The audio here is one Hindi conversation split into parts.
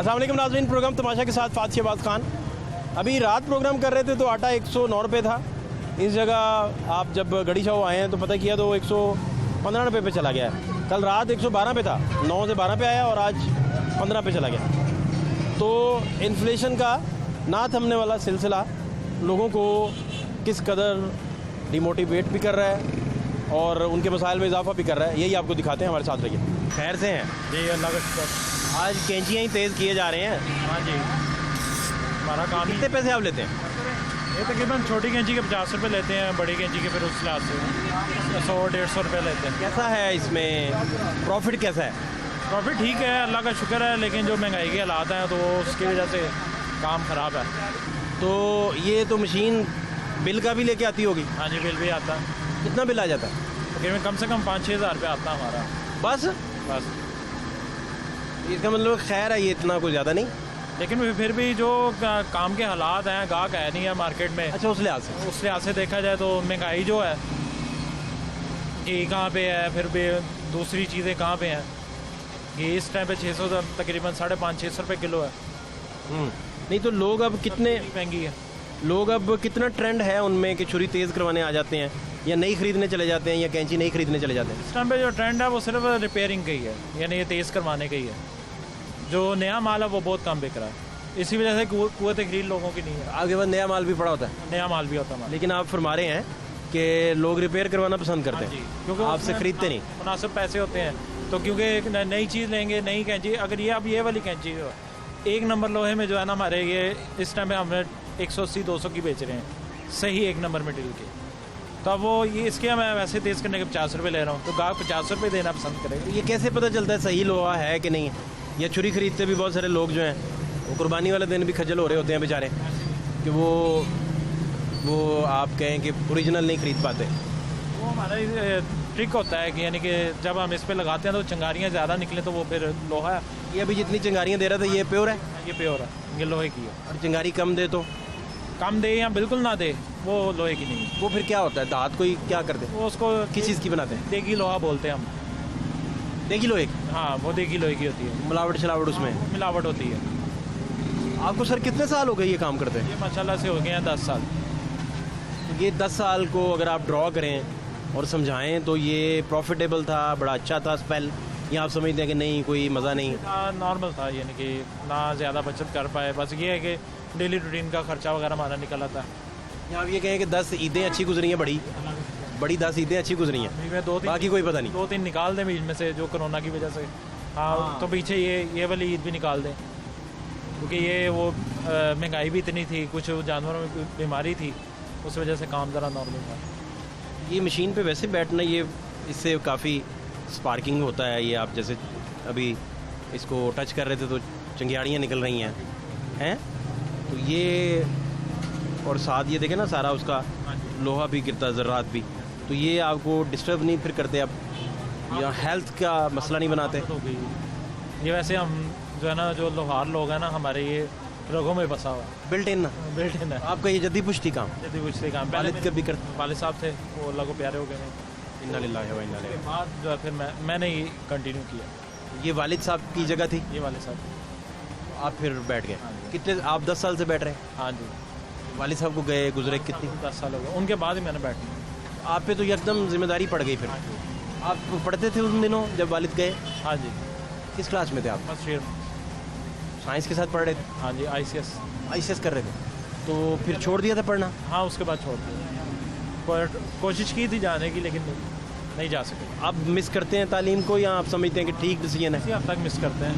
अस्सलाम वालेकुम नाज़रीन, प्रोग्राम तमाशा के साथ फात शहबाज खान। अभी रात प्रोग्राम कर रहे थे तो आटा 109 रुपये था। इस जगह आप जब गड़ी शाह आए हैं तो पता किया तो 115 रुपये पे चला गया है। कल रात 112 पे था, 9 से 12 पे आया और आज 15 पे चला गया। तो इन्फ्लेशन का ना थमने वाला सिलसिला लोगों को किस कदर डिमोटिवेट भी कर रहा है और उनके मसाइल में इजाफा भी कर रहा है, यही आपको दिखाते हैं। हमारे साथ रहिए। खैर से हैं जी, अल्लाह का शुक्र। आज कैंचियाँ ही तेज़ किए जा रहे हैं। हाँ जी, हमारा काम ही। कितने पैसे आप लेते हैं? ये तकरीबन छोटी कैंची के 50 रुपये लेते हैं, बड़ी कैंची के फिर उस लिहाज से 100-150 रुपये लेते हैं। कैसा है इसमें प्रॉफिट, कैसा है? प्रॉफिट ठीक है, अल्लाह का शुक्र है, लेकिन जो महंगाई के हालात हैं तो उसकी वजह से काम ख़राब है। तो ये तो मशीन बिल का भी लेके आती होगी? हाँ जी, बिल भी आता है। कितना बिल आ जाता है? तकरीबन कम से कम 5-6 हज़ार रुपये आता है हमारा। बस इसका मतलब खैर है, ये इतना कुछ ज़्यादा नहीं, लेकिन फिर भी जो काम के हालात हैं, गाहक है नहीं है मार्केट में। अच्छा, उस लिहाज से देखा जाए तो महंगाई जो है कि कहाँ पे है, फिर भी दूसरी चीज़ें कहाँ पे हैं कि इस टाइम पे 600 तकरीबन 550-600 रुपये किलो है। नहीं तो लोग अब कितने महंगी है। लोग अब कितना ट्रेंड है उनमें कि छुरी तेज़ करवाने आ जाते हैं या नई खरीदने चले जाते हैं या कैंची नई खरीदने चले जाते हैं? इस टाइम पे जो ट्रेंड है वो सिर्फ रिपेयरिंग का ही है, यानी ये तेज़ करवाने का ही है। जो नया माल है वो बहुत कम बिक रहा है, इसी वजह से कुव्वत खरीद लोगों की नहीं है। आपके पास नया माल भी पड़ा होता है? नया माल भी होता है, लेकिन आप फरमा रहे हैं कि लोग रिपेयर करवाना पसंद करते हैं क्योंकि आपसे खरीदते नहीं। मुनासिब पैसे होते हैं तो, क्योंकि नई चीज़ लेंगे, नई कैंची। अगर ये अब ये वाली कैंची एक नंबर लोहे में जो है ना हमारे, ये इस टाइम पे हमने 180-200 की बेच रहे हैं, सही 1 नंबर मटेरियल की। तो अब वो ये इसके मैं वैसे तेज़ करने के 50 रुपये ले रहा हूँ, तो गाहक 50 रुपये देना पसंद करेगा। ये कैसे पता चलता है सही लोहा है कि नहीं है? या छुरी खरीदते भी बहुत सारे लोग जो हैं वो कुर्बानी वाले दिन भी खज्जल हो रहे होते हैं बेचारे कि वो आप कहें कि ओरिजिनल नहीं खरीद पाते। वो हमारा ट्रिक होता है कि यानी कि जब हम इस पे लगाते हैं तो चिंगारियाँ ज़्यादा निकले तो वो फिर लोहा है। ये अभी जितनी चिंगारियाँ दे रहा था ये प्योर है? ये प्योर है, ये लोहे की है। और चिंगारी कम दे तो? कम दे या बिल्कुल ना दे, वो लोहे की नहीं है। वो फिर क्या होता है? दांत कोई क्या करते हैं? वो उसको किस चीज़ की बनाते हैं? देगी लोहा बोलते हैं हम। देगी लोहे की? हाँ, वो देगी लोहे की होती है। मिलावट शलावट उसमें मिलावट होती है। आपको सर कितने साल हो गए ये काम करते हैं? ये माशाल्लाह से हो गए हैं 10 साल। तो ये 10 साल को अगर आप ड्रॉ करें और समझाएं तो ये प्रॉफिटेबल था, बड़ा अच्छा था स्पेल, या आप समझते हैं कि नहीं कोई मज़ा नहीं? नॉर्मल था, यानी कि ना ज़्यादा बचत कर पाए, बस ये है कि डेली रूटीन का खर्चा वगैरह हमारा निकल आता है। या आप ये कहें कि 10 ईदें अच्छी गुजरी हैं, बड़ी 10 ईदें अच्छी गुजरी हैं, बाकी कोई पता नहीं? 2-3 निकाल दें बीच में से, जो कोरोना की वजह से। हाँ, तो पीछे ये वाली ईद भी निकाल दें, क्योंकि ये वो महंगाई भी इतनी थी, कुछ जानवरों में बीमारी थी, उस वजह से काम ज़रा नॉर्मल था। ये मशीन पे वैसे बैठना, ये इससे काफ़ी स्पार्किंग होता है। ये आप जैसे अभी इसको टच कर रहे थे तो चिंगारियाँ निकल रही हैं तो ये, और साथ ये देखें ना सारा उसका लोहा भी गिरता, ज़र्रात भी, तो ये आपको डिस्टर्ब नहीं फिर करते आप, या हेल्थ का मसला नहीं बनाते? ये वैसे हम जो है ना, जो लोहार लोग हैं ना हमारे, ये रगों में बसा हुआ है, बिल्ट इन है। आपका ये जद्दी पुश्ती काम? जल्दी पूछते काम वालिद कभी कर? वालिद साहब थे, वो अल्लाह को प्यारे हो गए हैं। इन्ना लिल्लाहि व इन्ना इलैहि उसके बाद जो है फिर मैंने ये कंटिन्यू किया। ये वालिद साहब की जगह थी, ये वाले साहब। आप फिर बैठ गए? हाँ जी। कितने, आप 10 साल से बैठ रहे हैं? हाँ जी, वालिद साहब को गए गुजरे कितनी? 10 साल हो गए, उनके बाद ही मैंने बैठा। आप पे तो एकदम जिम्मेदारी पड़ गई फिर। आप पढ़ते थे उन दिनों जब वालिद गए? हाँ जी, किस क्लास में थे आप? बस फिर साइंस के साथ पढ़ रहे थे? हाँ जी, ICS कर रहे थे, तो फिर छोड़ दिया था पढ़ना? हाँ, उसके बाद छोड़ दिया। कोशिश की थी जाने की, लेकिन नहीं जा सके। आप मिस करते हैं तालीम को, या आप समझते हैं कि ठीक डिसीजन है? इसी हद तक मिस करते हैं,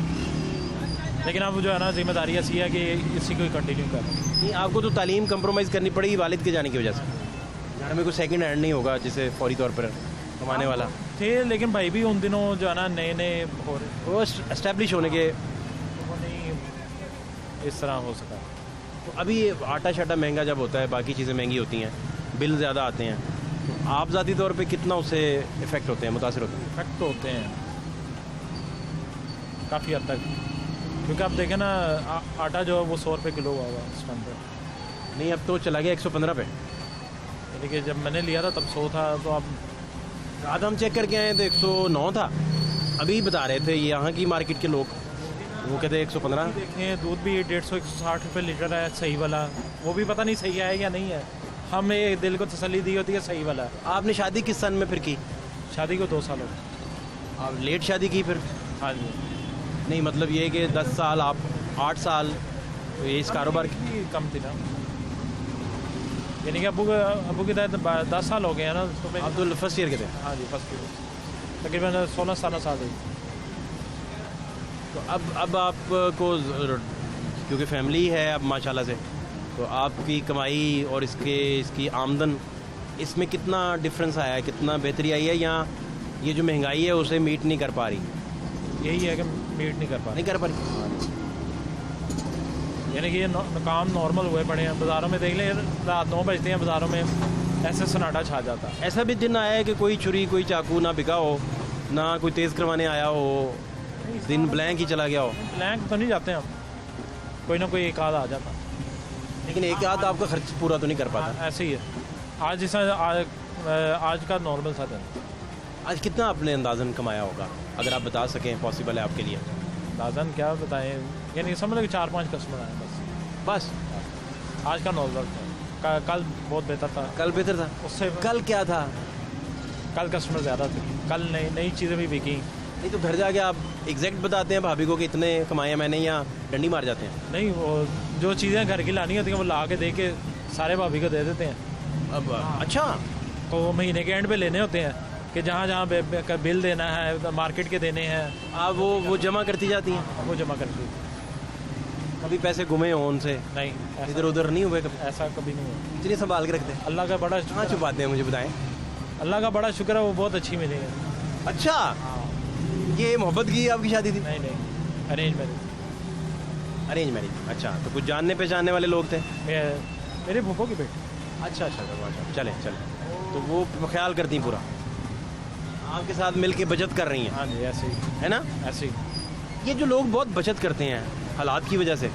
लेकिन अब जो है ना जिम्मेदारी ऐसी है कि इसी को कंटिन्यू कर। नहीं, आपको तो तालीम कंप्रोमाइज़ करनी पड़ेगी वालिद के जाने की वजह से। घर में कोई सेकंड हैंड नहीं होगा जिसे फौरी तौर पर कमाने वाला थे, लेकिन भाई भी उन दिनों जो है ना नए हो रहे, वो एस्टेब्लिश होने के, वो नहीं इस तरह हो सका। तो अभी आटा शाटा महंगा जब होता है, बाकी चीज़ें महंगी होती हैं, बिल ज़्यादा आते हैं, तो आप ज़ाती तौर पे कितना उससे इफ़ेक्ट होते हैं, मुतासिर होते हैं? इफेक्ट तो होते हैं काफ़ी हद तक, क्योंकि आप देखें ना आटा जो है वो 100 रुपये किलो हुआ इस टाइम पर। नहीं, अब तो चला गया 115 पे। यानी कि जब मैंने लिया था तब 100 था, तो अब रात हम चेक करके आए तो 109 था। अभी बता रहे थे यहाँ की मार्केट के लोग वो कहते हैं 115। देखें दूध भी 150-160 रुपये लीटर है सही वाला, वो भी पता नहीं सही है या नहीं है। हमें दिल को तसल्ली दी होती है सही वाला है। आपने शादी किस सन में फिर की? शादी को 2 साल हो गए। आप लेट शादी की फिर? हाँ जी। नहीं मतलब ये कि 10 साल, आप 8 साल, तो ये इस कारोबार की कम थी ना, यानी कि अबू की 10 साल हो गए हैं ना, तो मैं आप तो फर्स्ट ईयर के थे। हाँ जी फर्स्ट ईयर, तकरीबन 16-17 साल हुई। तो अब आपको क्योंकि फैमिली है अब माशाल्लाह से, तो आपकी कमाई और इसकी आमदन, इसमें कितना डिफरेंस आया है, कितना बेहतरी आई है, या ये जो महंगाई है उसे मीट नहीं कर पा रही? यही है कि मीट नहीं कर पा नहीं कर पा रही। यानी कि ये काम नॉर्मल हुए पड़े हैं। बाज़ारों में देख लें रात 9 बजते हैं, बाज़ारों में ऐसे सन्नाटा छा जाता है। ऐसा भी दिन आया है कि कोई छुरी कोई चाकू ना बिका हो, ना कोई तेज़ करवाने आया हो, दिन ब्लैंक ही चला गया हो? ब्लैंक तो नहीं जाते हम, कोई ना कोई एक आध आ जाता, लेकिन एक आध आपका खर्च पूरा तो नहीं कर पाता। ऐसे ही है। आज जैसा आज का नॉर्मल सा दिन। आज कितना आपने अंदाज़न कमाया होगा, अगर आप बता सकें, पॉसिबल है आपके लिए? अंदाज़न क्या बताएं, यानी समझ लो कि 4-5 कस्टमर आए बस। आज का नॉर्मल था, कल बहुत बेहतर था। कल बेहतर था? उससे कल क्या था? कल कस्टमर ज़्यादा थे, कल नई चीज़ें भी बिकी। नहीं तो घर जाके आप एग्जैक्ट बताते हैं भाभी को कि इतने कमाए मैंने, या डंडी मार जाते हैं? नहीं, वो जो चीज़ें घर की लानी होती हैं वो ला के दे के सारे भाभी को दे देते हैं। अब अच्छा, तो वो महीने के एंड पे लेने होते हैं कि जहाँ जहाँ बिल देना है, मार्केट के देने हैं, आप वो जमा करती जाती हैं? वो जमा करती। कभी पैसे घुमे हों उनसे? नहीं, इधर उधर नहीं हुए कभी? ऐसा कभी नहीं हुआ। इतनी संभाल के रखते हैं? अल्लाह का बड़ा कहाँ छुपाते हैं, मुझे बताएं। अल्लाह का बड़ा शुक्र है, वो बहुत अच्छी मिली है। अच्छा, ये मोहब्बत की आपकी शादी थी? नहीं, अरेंज मैरिज। Arrange marriage. अच्छा, तो कुछ जानने पहचानने वाले लोग थे? मेरे फूफो की बेटी। अच्छा, चले तो वो ख्याल करती हैं पूरा, आपके साथ मिलके बचत कर रही हैं? हाँ जी, ऐसे ही है ना? ऐसे ही। ये जो लोग बहुत बचत करते हैं हालात की वजह से,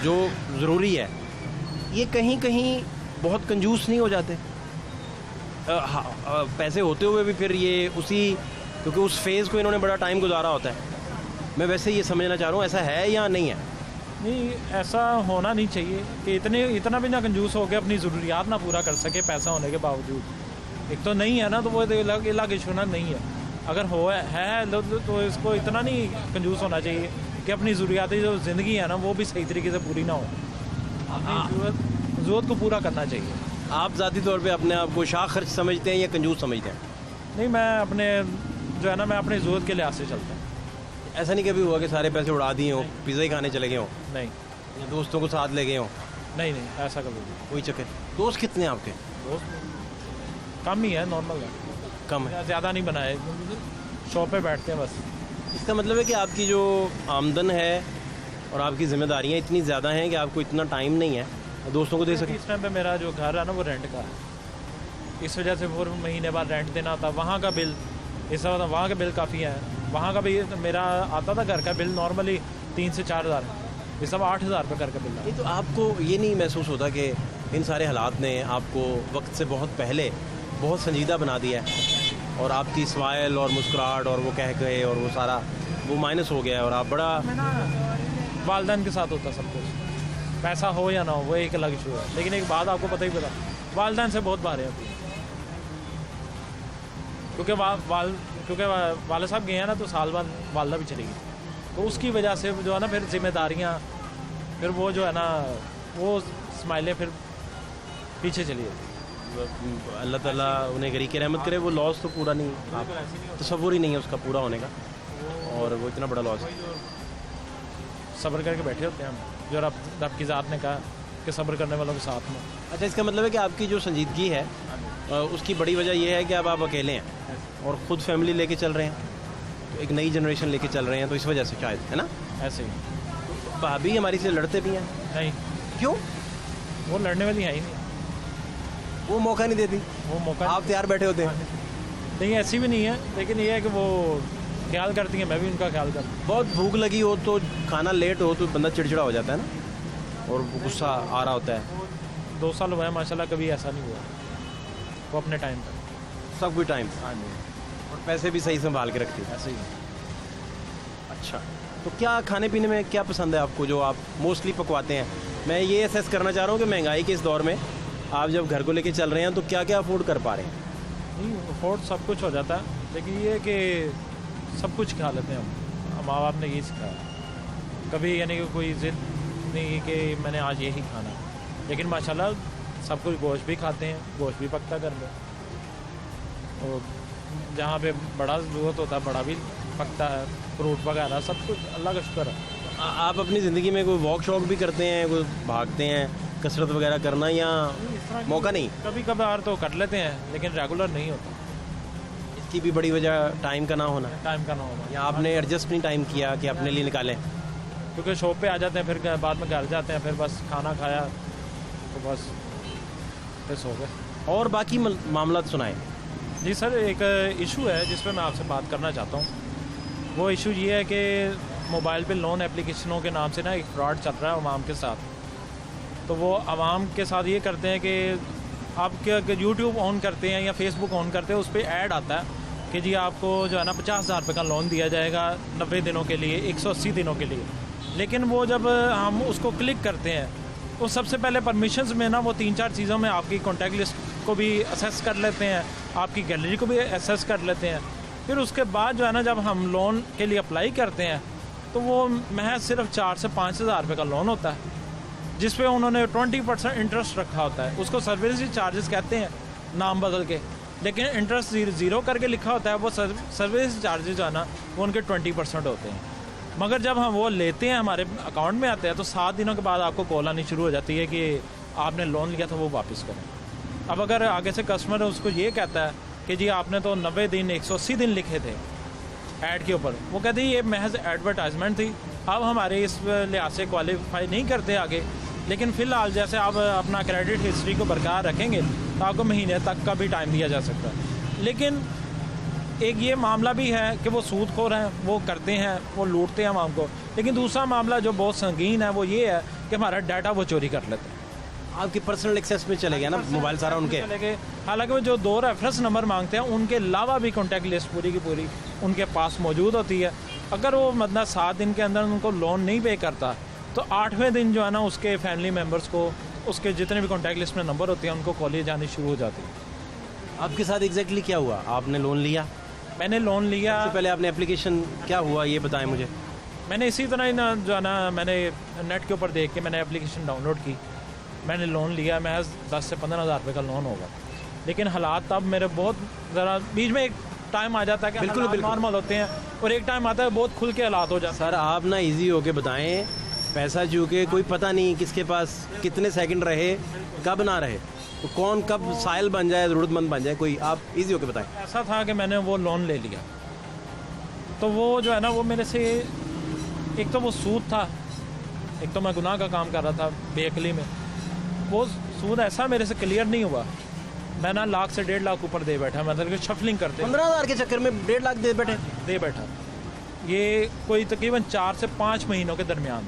जो ज़रूरी है, ये कहीं कहीं बहुत कंजूस नहीं हो जाते? पैसे होते हुए भी फिर ये क्योंकि उस फेज़ को इन्होंने बड़ा टाइम गुजारा होता है। मैं वैसे ये समझना चाह रहा हूँ, ऐसा है या नहीं है? नहीं, ऐसा होना नहीं चाहिए कि इतना भी ना कंजूस हो के अपनी ज़रूरियात ना पूरा कर सके पैसा होने के बावजूद। एक तो नहीं है ना, तो वो अलग इशू ना नहीं है। अगर है तो इसको इतना नहीं कंजूस होना चाहिए कि अपनी ज़रूरियाती जो ज़िंदगी है ना वो भी सही तरीके से पूरी ना हो। अपनी ज़रूरत को पूरा करना चाहिए। आप ज़ाती तौर पे अपने आप को शाह खर्च समझते हैं या कंजूस समझते हैं? नहीं, मैं अपनी ज़रूरत के लिहाज से चलता हूँ। ऐसा नहीं कभी हुआ कि सारे पैसे उड़ा दिए हो, पिज़्ज़ा ही खाने चले गए हो? नहीं। या दोस्तों को साथ ले गए हो? नहीं, ऐसा कभी नहीं। कोई चक्कर? दोस्त कितने हैं आपके? दोस्त कम ही है, नॉर्मल है, कम है? ज़्यादा नहीं बनाए, शॉप पे बैठते हैं बस। इसका मतलब है कि आपकी जो आमदन है और आपकी जिम्मेदारियाँ इतनी ज़्यादा हैं कि आपको इतना टाइम नहीं है दोस्तों को दे सकें? इस टाइम पे मेरा जो घर है ना वो रेंट का है, इस वजह से 4 महीने बाद रेंट देना था। वहाँ का बिल, इस वक्त वहाँ के बिल काफ़ी है। वहाँ का भी मेरा आता था घर का बिल नॉर्मली 3 से 4 हज़ार, ये सब 8 हज़ार रुपये घर का बिल है। ये तो आपको ये नहीं महसूस होता कि इन सारे हालात ने आपको वक्त से बहुत पहले बहुत संजीदा बना दिया है, और आपकी स्माइल और मुस्कुराहट और वो कह गए और वो सारा वो माइनस हो गया है, और आप बड़ा वालदैन के साथ होता सब कुछ, पैसा हो या ना हो वो एक अलग इशू है। लेकिन एक बात आपको पता ही पता, वालदैन से बहुत बारें होती हैं, क्योंकि वाले साहब गए हैं ना तो साल बाद वालदा भी चली गई, तो उसकी वजह से जो है ना फिर जिम्मेदारियाँ, फिर वो जो है ना वो स्माइलें फिर पीछे चली जाती। अल्लाह ताला उन्हें गरी की रहमत करे। वो लॉस तो पूरा नहीं, आप तसव्वुर ही नहीं है उसका पूरा होने का, और वो इतना बड़ा लॉस है। सब्र करके बैठे होते हैं हम, जो रब की ज़ात ने कहा कि सब्र करने वालों के साथ में। अच्छा, इसका मतलब है कि आपकी जो संजीदगी है उसकी बड़ी वजह यह है कि अब आप अकेले हैं और ख़ुद फैमिली लेके चल रहे हैं, तो एक नई जनरेशन लेके चल रहे हैं, तो इस वजह से शायद, है ना? ऐसे ही। भाभी हमारी से लड़ते भी हैं? नहीं। क्यों? वो लड़ने वाली है ही नहीं, वो मौका नहीं देती? वो मौका आप तैयार बैठे होते हैं? नहीं, ऐसी भी नहीं है, लेकिन ये है कि वो ख्याल करती हैं, मैं भी उनका ख्याल करता हूँ। बहुत भूख लगी हो तो, खाना लेट हो तो बंदा चिड़चिड़ा हो जाता है ना, और गुस्सा आ रहा होता है। 2 साल हुआ है माशाल्लाह, कभी ऐसा नहीं हुआ। वो अपने टाइम पर सब कुछ टाइम, हाँ जी, और पैसे भी सही संभाल के रखती है। ऐसे ही। अच्छा, तो क्या खाने पीने में क्या पसंद है आपको जो आप मोस्टली पकवाते हैं? मैं ये असेस करना चाह रहा हूँ कि महंगाई के इस दौर में आप जब घर को लेके चल रहे हैं तो क्या क्या अफोर्ड कर पा रहे हैं? नहीं, अफोर्ड सब कुछ हो जाता है, लेकिन ये है कि सब कुछ खा लेते हैं हम। माँ बाप ने यही सिखाया, कभी यानी कि कोई ज़िद नहीं कि मैंने आज यही खाना, लेकिन माशाल्लाह सब कुछ गोश्त भी खाते हैं, गोश्त भी पकता घर में, और जहाँ पे बड़ा ज़रूरत होता है बड़ा भी पकता है, फ्रूट वगैरह सब कुछ अल्लाह का शुक्र है। आप अपनी ज़िंदगी में कोई वॉक शॉक भी करते हैं, कोई भागते हैं, कसरत वगैरह करना, या मौका नहीं? कभी कभार तो कर लेते हैं, लेकिन रेगुलर नहीं होता। इसकी भी बड़ी वजह टाइम का ना होना, टाइम का ना होना, या आपने एडजस्ट नहीं टाइम किया कि अपने लिए निकालें? क्योंकि शॉप पे आ जाते हैं, फिर बाद में घर जाते हैं, फिर बस खाना खाया तो बस फिर सो गए। और बाकी मामला सुनाएं। जी सर, एक इशू है जिस पर मैं आपसे बात करना चाहता हूँ। वो इशू ये है कि मोबाइल पे लोन एप्लीकेशनों के नाम से ना एक फ्रॉड चल रहा है अवाम के साथ। तो वो अवाम के साथ ये करते हैं कि आप यूट्यूब ऑन करते हैं या फेसबुक ऑन करते हैं, उस पर ऐड आता है कि जी आपको जो है ना 50,000 रुपये का लोन दिया जाएगा 90 दिनों के लिए, 180 दिनों के लिए। लेकिन वो जब हम उसको क्लिक करते हैं तो सबसे पहले परमिशंस में ना वो 3-4 चीज़ों में आपकी कॉन्टैक्ट लिस्ट को भी असेस कर लेते हैं, आपकी गैलरी को भी असेस कर लेते हैं। फिर उसके बाद जो है ना जब हम लोन के लिए अप्लाई करते हैं तो वो महज सिर्फ 4 से 5,000 रुपये का लोन होता है, जिस पे उन्होंने 20% इंटरेस्ट रखा होता है। उसको सर्विस चार्जेस कहते हैं नाम बदल के, लेकिन इंटरेस्ट ज़ीरो करके लिखा होता है। वो सर्विस चार्जेस जो है ना वो उनके 20% होते हैं। मगर जब हम वो लेते हैं, हमारे अकाउंट में आते हैं, तो 7 दिनों के बाद आपको कॉल आनी शुरू हो जाती है कि आपने लोन लिया था वो वापस करें। अब अगर आगे से कस्टमर उसको ये कहता है कि जी आपने तो 90 दिन 180 दिन लिखे थे ऐड के ऊपर, वो कहते हैं ये महज एडवर्टाइजमेंट थी, अब हमारे इस लिहाज से क्वालिफाई नहीं करते आगे। लेकिन फ़िलहाल जैसे आप अपना क्रेडिट हिस्ट्री को बरकरार रखेंगे तो आपको महीने तक का भी टाइम दिया जा सकता है। लेकिन एक ये मामला भी है कि वो सूदखोर हैं, वो करते हैं, वो लूटते हैं आवाम को। लेकिन दूसरा मामला जो बहुत संगीन है वो ये है कि हमारा डाटा वो चोरी कर लेते हैं। आपकी पर्सनल एक्सेस में चले गया ना मोबाइल सारा उनके? चले गए। हालांकि वो जो 2 रेफरेंस नंबर मांगते हैं उनके अलावा भी कॉन्टैक्ट लिस्ट पूरी की पूरी उनके पास मौजूद होती है। अगर वो मतलब 7 दिन के अंदर उनको लोन नहीं पे करता तो 8वें दिन जो है ना उसके फैमिली मेम्बर्स को, उसके जितने भी कॉन्टैक्ट लिस्ट में नंबर होते हैं उनको कॉलेज जानी शुरू हो जाती है। आपके साथ एग्जैक्टली क्या हुआ? आपने लोन लिया? मैंने लोन लिया। सबसे पहले आपने एप्लीकेशन क्या हुआ ये बताएं मुझे। मैंने इसी तरह ही ना जो है ना मैंने नेट के ऊपर देख के मैंने एप्लीकेशन डाउनलोड की, मैंने लोन लिया। महज 10 से 15,000 रुपये का लोन होगा। लेकिन हालात तब मेरे बहुत ज़रा बीच में एक टाइम आ जाता है कि बिल्कुल नॉर्मल होते हैं, और एक टाइम आता है बहुत खुल के हालात हो जाते हैं। सर आप ना इजी होके बताएं, पैसा चूँकि कोई पता नहीं किसके पास कितने सेकंड रहे, कब ना रहे, तो कौन कब साइल बन जाए, ज़रूरतमंद बन जाए कोई। आप इजी होके बताएं। ऐसा था कि मैंने वो लोन ले लिया, तो वो जो है ना वो मेरे से एक तो वो सूद था, एक तो मैं गुनाह का काम कर रहा था बेअक्ली में। वो सूद ऐसा मेरे से क्लियर नहीं हुआ, मैं ना लाख से 1.5 लाख ऊपर दे बैठा, मतलब कि शफलिंग करते 15,000 के चक्कर में 1.5 लाख दे बैठा। ये कोई तकरीबन 4 से 5 महीनों के दरमियान।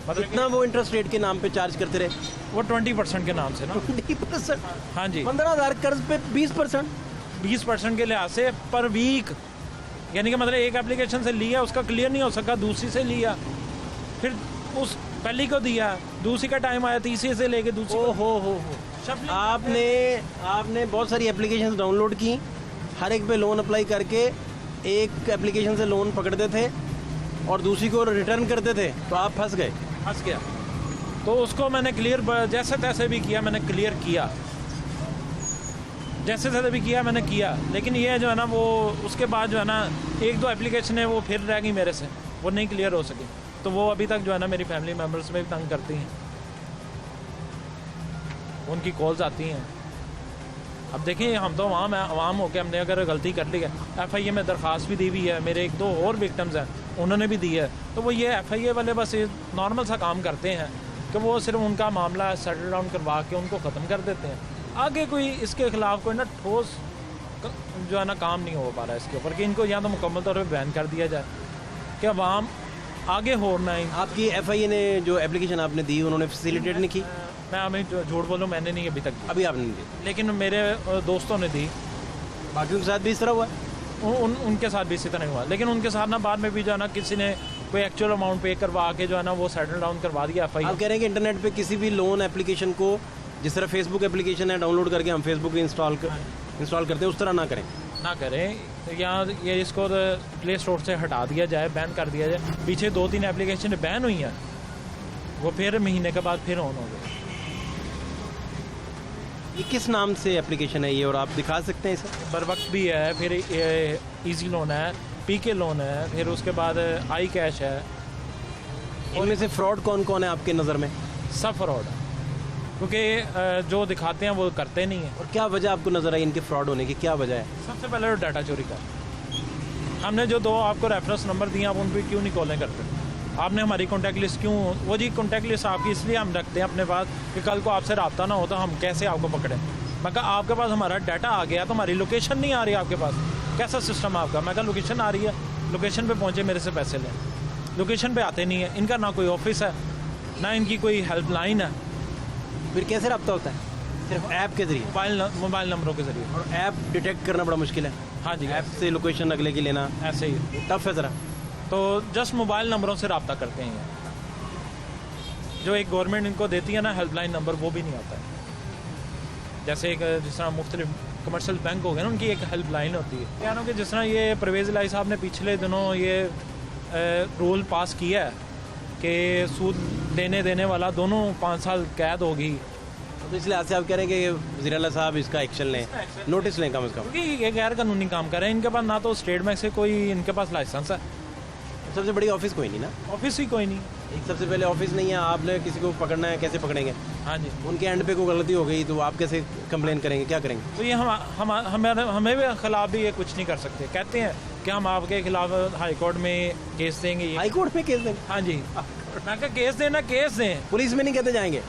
मतलब कितना वो इंटरेस्ट रेट के नाम पे चार्ज करते रहे? वो 20% के नाम से ना। 20%? हाँ जी, 15,000 कर्ज पे 20%? 20% के लिहाज से पर वीक, यानी कि मतलब एक एप्लीकेशन से लिया, उसका क्लियर नहीं हो सका, दूसरी से लिया, फिर उस पहली को दिया, दूसरी का टाइम आया, तीसरी से लेके दूसरी। हो आपने बहुत सारी एप्लीकेशन डाउनलोड की, हर एक पे लोन अप्लाई करके एक एप्लीकेशन से लोन पकड़ते थे और दूसरी को रिटर्न करते थे, तो आप फंस गया। तो उसको मैंने क्लियर जैसे तैसे भी किया, मैंने क्लियर किया, जैसे तैसे भी किया मैंने किया। लेकिन ये जो है ना वो उसके बाद जो है ना 1-2 एप्लीकेशन है वो फिर रह गई मेरे से, वो नहीं क्लियर हो सकी। तो वो अभी तक जो है ना मेरी फैमिली मेम्बर्स में भी तंग करती हैं, उनकी कॉल्स आती हैं। अब देखिए हम तो आवाम होकर हमने अगर गलती कर ली है, FIA में दरख्वास्त भी दी हुई है, मेरे 1-2 और विक्टिम्स हैं उन्होंने भी दी है। तो वो ये FIA वाले बस नॉर्मल सा काम करते हैं कि वो सिर्फ उनका मामला सेटल डाउन करवा के उनको ख़त्म कर देते हैं। आगे कोई इसके ख़िलाफ़ कोई ना ठोस जो है ना काम नहीं हो पा रहा है इसके ऊपर, कि इनको या तो मुकम्मल तौर पर बैन कर दिया जाए कि अवाम आगे हो ना। आपकी FIA ने जो एप्लीकेशन आपने दी उन्होंने फैसिलिटेट नहीं की? मैं हमें झूठ बोलूँ, मैंने नहीं अभी तक दी। अभी आपने नहीं दी, लेकिन मेरे दोस्तों ने दी। बाकियों के साथ भी इस तरह हुआ? उनके साथ भी इसी तरह हुआ, लेकिन उनके साथ ना बाद में भी जो है ना किसी ने कोई एक्चुअल अमाउंट पे करवा के जो है ना वो सेटल डाउन करवा दिया FIR। आप कह रहे हैं कि इंटरनेट पे किसी भी लोन एप्लीकेशन को जिस तरह फेसबुक एप्लीकेशन है डाउनलोड करके हम फेसबुक इंस्टॉल करते हैं उस तरह ना करें या ये इसको प्ले स्टोर से हटा दिया जाए, बैन कर दिया जाए। पीछे 2-3 एप्लीकेशन बैन हुई हैं, वो फिर महीने के बाद फिर ऑन हो गए। ये किस नाम से एप्लीकेशन है ये, और आप दिखा सकते हैं इसे? बर वक्त भी है, फिर इजी लोन है, PK लोन है, फिर उसके बाद आई कैश है। इनमें से फ्रॉड कौन कौन है आपके नज़र में? सब फ्रॉड है, क्योंकि जो दिखाते हैं वो करते नहीं हैं। और क्या वजह आपको नज़र आई इनके फ्रॉड होने की, क्या वजह है? सबसे पहले तो डाटा चोरी का। हमने जो 2 आपको रेफरेंस नंबर दिए आप उन पर क्यों नहीं कॉलें करते? आपने हमारी कॉन्टैक्ट लिस्ट क्यों, वो जी कॉन्टैक्ट लिस्ट आपकी इसलिए हम रखते हैं अपने पास कि कल को आपसे रब्ता ना हो तो हम कैसे आपको पकड़ें। मैं कहा आपके पास हमारा डाटा आ गया तो हमारी लोकेशन नहीं आ रही आपके पास, कैसा सिस्टम है आपका? मैं कहा लोकेशन आ रही है, लोकेशन पे पहुंचे मेरे से पैसे लें। लोकेशन पे आते नहीं है, इनका ना कोई ऑफिस है ना इनकी कोई हेल्पलाइन है। फिर कैसे रब्ता होता है? सिर्फ ऐप के जरिए, मोबाइल नंबरों के जरिए। और ऐप डिटेक्ट करना बड़ा मुश्किल है। हाँ जी, ऐप से लोकेशन अगले की लेना ऐसे ही टफ है ज़रा। तो जस्ट मोबाइल नंबरों से रब्ता करते हैं। जो एक गवर्नमेंट इनको देती है ना हेल्पलाइन नंबर, वो भी नहीं आता है। जैसे एक जिस तरह मुख्तलिफ कमर्शियल बैंक हो गए ना, उनकी एक हेल्पलाइन होती है। क्या ना कि जिस तरह ये परवेज़ इलाही साहब ने पिछले दिनों ये रूल पास किया है कि सूद लेने देने वाला दोनों 5 साल कैद होगी, तो इसलिए आज से आप कह रहे हैं कि वज़ीर आला साहब इसका एक्शन लें, नोटिस लें कम से कम। क्योंकि ये गैर कानूनी काम कर रहे हैं। इनके पास ना तो स्टेट बैंक से कोई इनके पास लाइसेंस है, सबसे बड़ी ऑफिस कोई नहीं ना, ऑफिस ही कोई नहीं। एक सबसे पहले ऑफिस नहीं है, आपने किसी को पकड़ना है, कैसे पकड़ेंगे? हाँ जी, उनके एंड पे कोई गलती हो गई तो आप कैसे कंप्लेन करेंगे, क्या करेंगे? तो ये हमें भी खिलाफ भी ये कुछ नहीं कर सकते। कहते हैं कि हम आपके खिलाफ हाई कोर्ट में केस देंगे। हाई कोर्ट में केस देंगे? हाँ जी, मैं कहा केस देना, केस दें। पुलिस में नहीं कहते जाएंगे,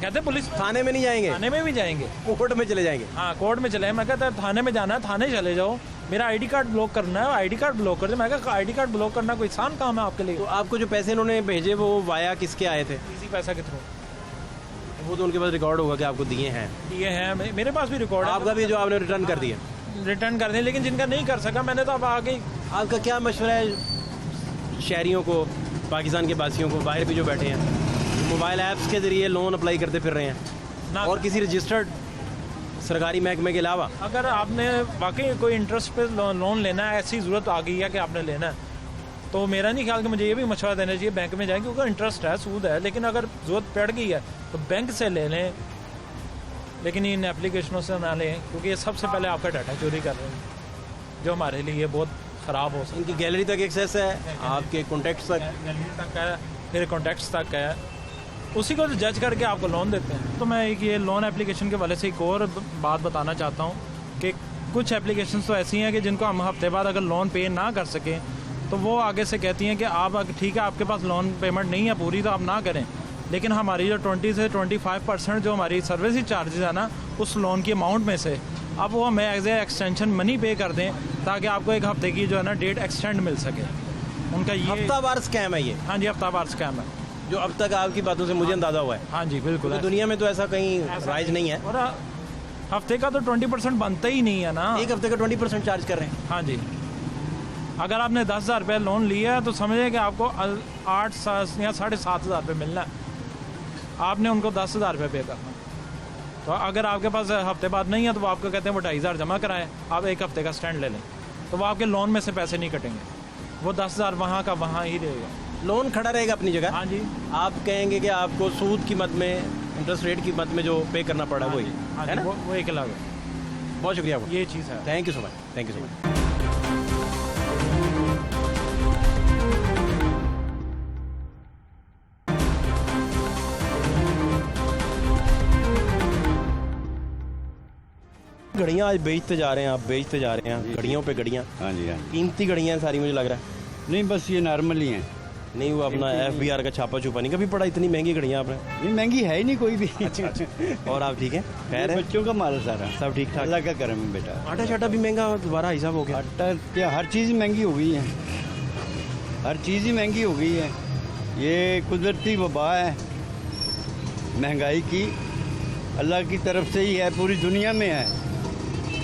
कहते पुलिस थाने में नहीं जाएंगे, थाने में भी जाएंगे, कोर्ट में चले जाएंगे। हाँ कोर्ट में चले। मैं कहता थाने में जाना है, थाने चले जाओ, मेरा ID कार्ड ब्लॉक करना है, ID कार्ड ब्लॉक कर दे। मैं कहा ID कार्ड ब्लॉक करना कोई आसान काम है आपके लिए? तो आपको जो पैसे इन्होंने भेजे वो वाया किसके आए थे? इसी पैसा के थ्रू। वो तो उनके पास रिकॉर्ड होगा कि आपको दिए हैं। ये हैं, मेरे पास भी रिकॉर्ड है। आपका भी जो आपने रिटर्न कर दिया? रिटर्न कर दें, लेकिन जिनका नहीं कर सका मैंने तो अब आगे। आपका क्या मशवरा है शहरियों को, पाकिस्तान के वासियों को, बाहर भी जो बैठे हैं, मोबाइल ऐप्स के जरिए लोन अप्लाई करते फिर रहे हैं ना, और किसी रजिस्टर्ड सरकारी महकमे के अलावा? अगर आपने वाकई कोई इंटरेस्ट पे लोन लेना है, ऐसी ज़रूरत आ गई है कि आपने लेना है, तो मेरा नहीं ख्याल कि मुझे ये भी मशवरा देना चाहिए बैंक में जाएं, क्योंकि इंटरेस्ट है, सूद है। लेकिन अगर ज़रूरत पड़ गई है तो बैंक से ले लें, लेकिन इन एप्लीकेशनों से ना लें, क्योंकि ये सबसे पहले आपका डाटा चोरी कर रहे हैं, जो हमारे लिए बहुत ख़राब हो सकता है। इनकी गैलरी तक एक्सेस है, आपके कॉन्टैक्ट्स तक है, फिर कॉन्टैक्ट्स तक है, उसी को जज करके आपको लोन देते हैं। तो मैं एक ये लोन एप्लीकेशन के वाले से एक और बात बताना चाहता हूँ कि कुछ एप्लीकेशंस तो ऐसी हैं कि जिनको हम हफ्ते बाद अगर लोन पे ना कर सकें तो वो आगे से कहती हैं कि आप ठीक है आपके पास लोन पेमेंट नहीं है पूरी तो आप ना करें, लेकिन हमारी जो 20 से 25% जो हमारी सर्विस चार्जेस है ना उस लोन की अमाउंट में से अब वो हमें एज ए एक्सटेंशन मनी पे कर दें, ताकि आपको एक हफ्ते की जो है ना डेट एक्सटेंड मिल सके। उनका ये हफ्तावार स्कैम है ये? हाँ जी, हफ्तावार स्कैम है, जो अब तक आपकी बातों से मुझे अंदाजा हुआ है। हाँ जी बिल्कुल। तो दुनिया में तो ऐसा कहीं राइज नहीं है। और हफ्ते का तो 20% बनता ही नहीं है ना, एक हफ्ते का 20% चार्ज कर रहे हैं। हाँ जी, अगर आपने 10,000 रुपये लोन लिया है तो समझिए कि आपको 8 या 7,500 रुपये मिलना है, आपने उनको 10,000 रुपये पे करना। तो अगर आपके पास हफ्ते बाद नहीं है तो वो आपको कहते हैं वो 2,500 जमा कराएं, आप एक हफ्ते का स्टैंड ले लें, तो वो आपके लोन में से पैसे नहीं कटेंगे, वो 10,000 वहाँ का वहाँ ही रहेगा, लोन खड़ा रहेगा अपनी जगह। हाँ जी, आप कहेंगे कि आपको सूद की मद में, इंटरेस्ट रेट की मद में जो पे करना पड़ा वही है ना? वो एक अलग है। बहुत शुक्रिया आपका, ये चीज़ है। Thank you so much, thank you so much. घड़ियाँ आज बेचते जा रहे हैं, आप बेचते जा रहे हैं घड़ियों पे घड़ियाँ। हाँ जी, हाँ कीमती घड़ियाँ सारी मुझे लग रहा है। नहीं बस ये नॉर्मल ही हैं। नहीं वो अपना FBR का छापा छुपा नहीं कभी पड़ा, इतनी महंगी घड़ियाँ आपने? नहीं महंगी है ही नहीं कोई भी। अच्छा। और आप ठीक है? खैर है, बच्चों का माल सारा सब ठीक ठाक? अल्लाह का करम है बेटा। आटा शाटा भी महंगा दोबारा हिसाब हो गया? आटा क्या, हर चीज़ महंगी हो गई है, हर चीज़ ही महंगी हो गई है। ये कुदरती वबा है महंगाई की, अल्लाह की तरफ से ही है, पूरी दुनिया में है।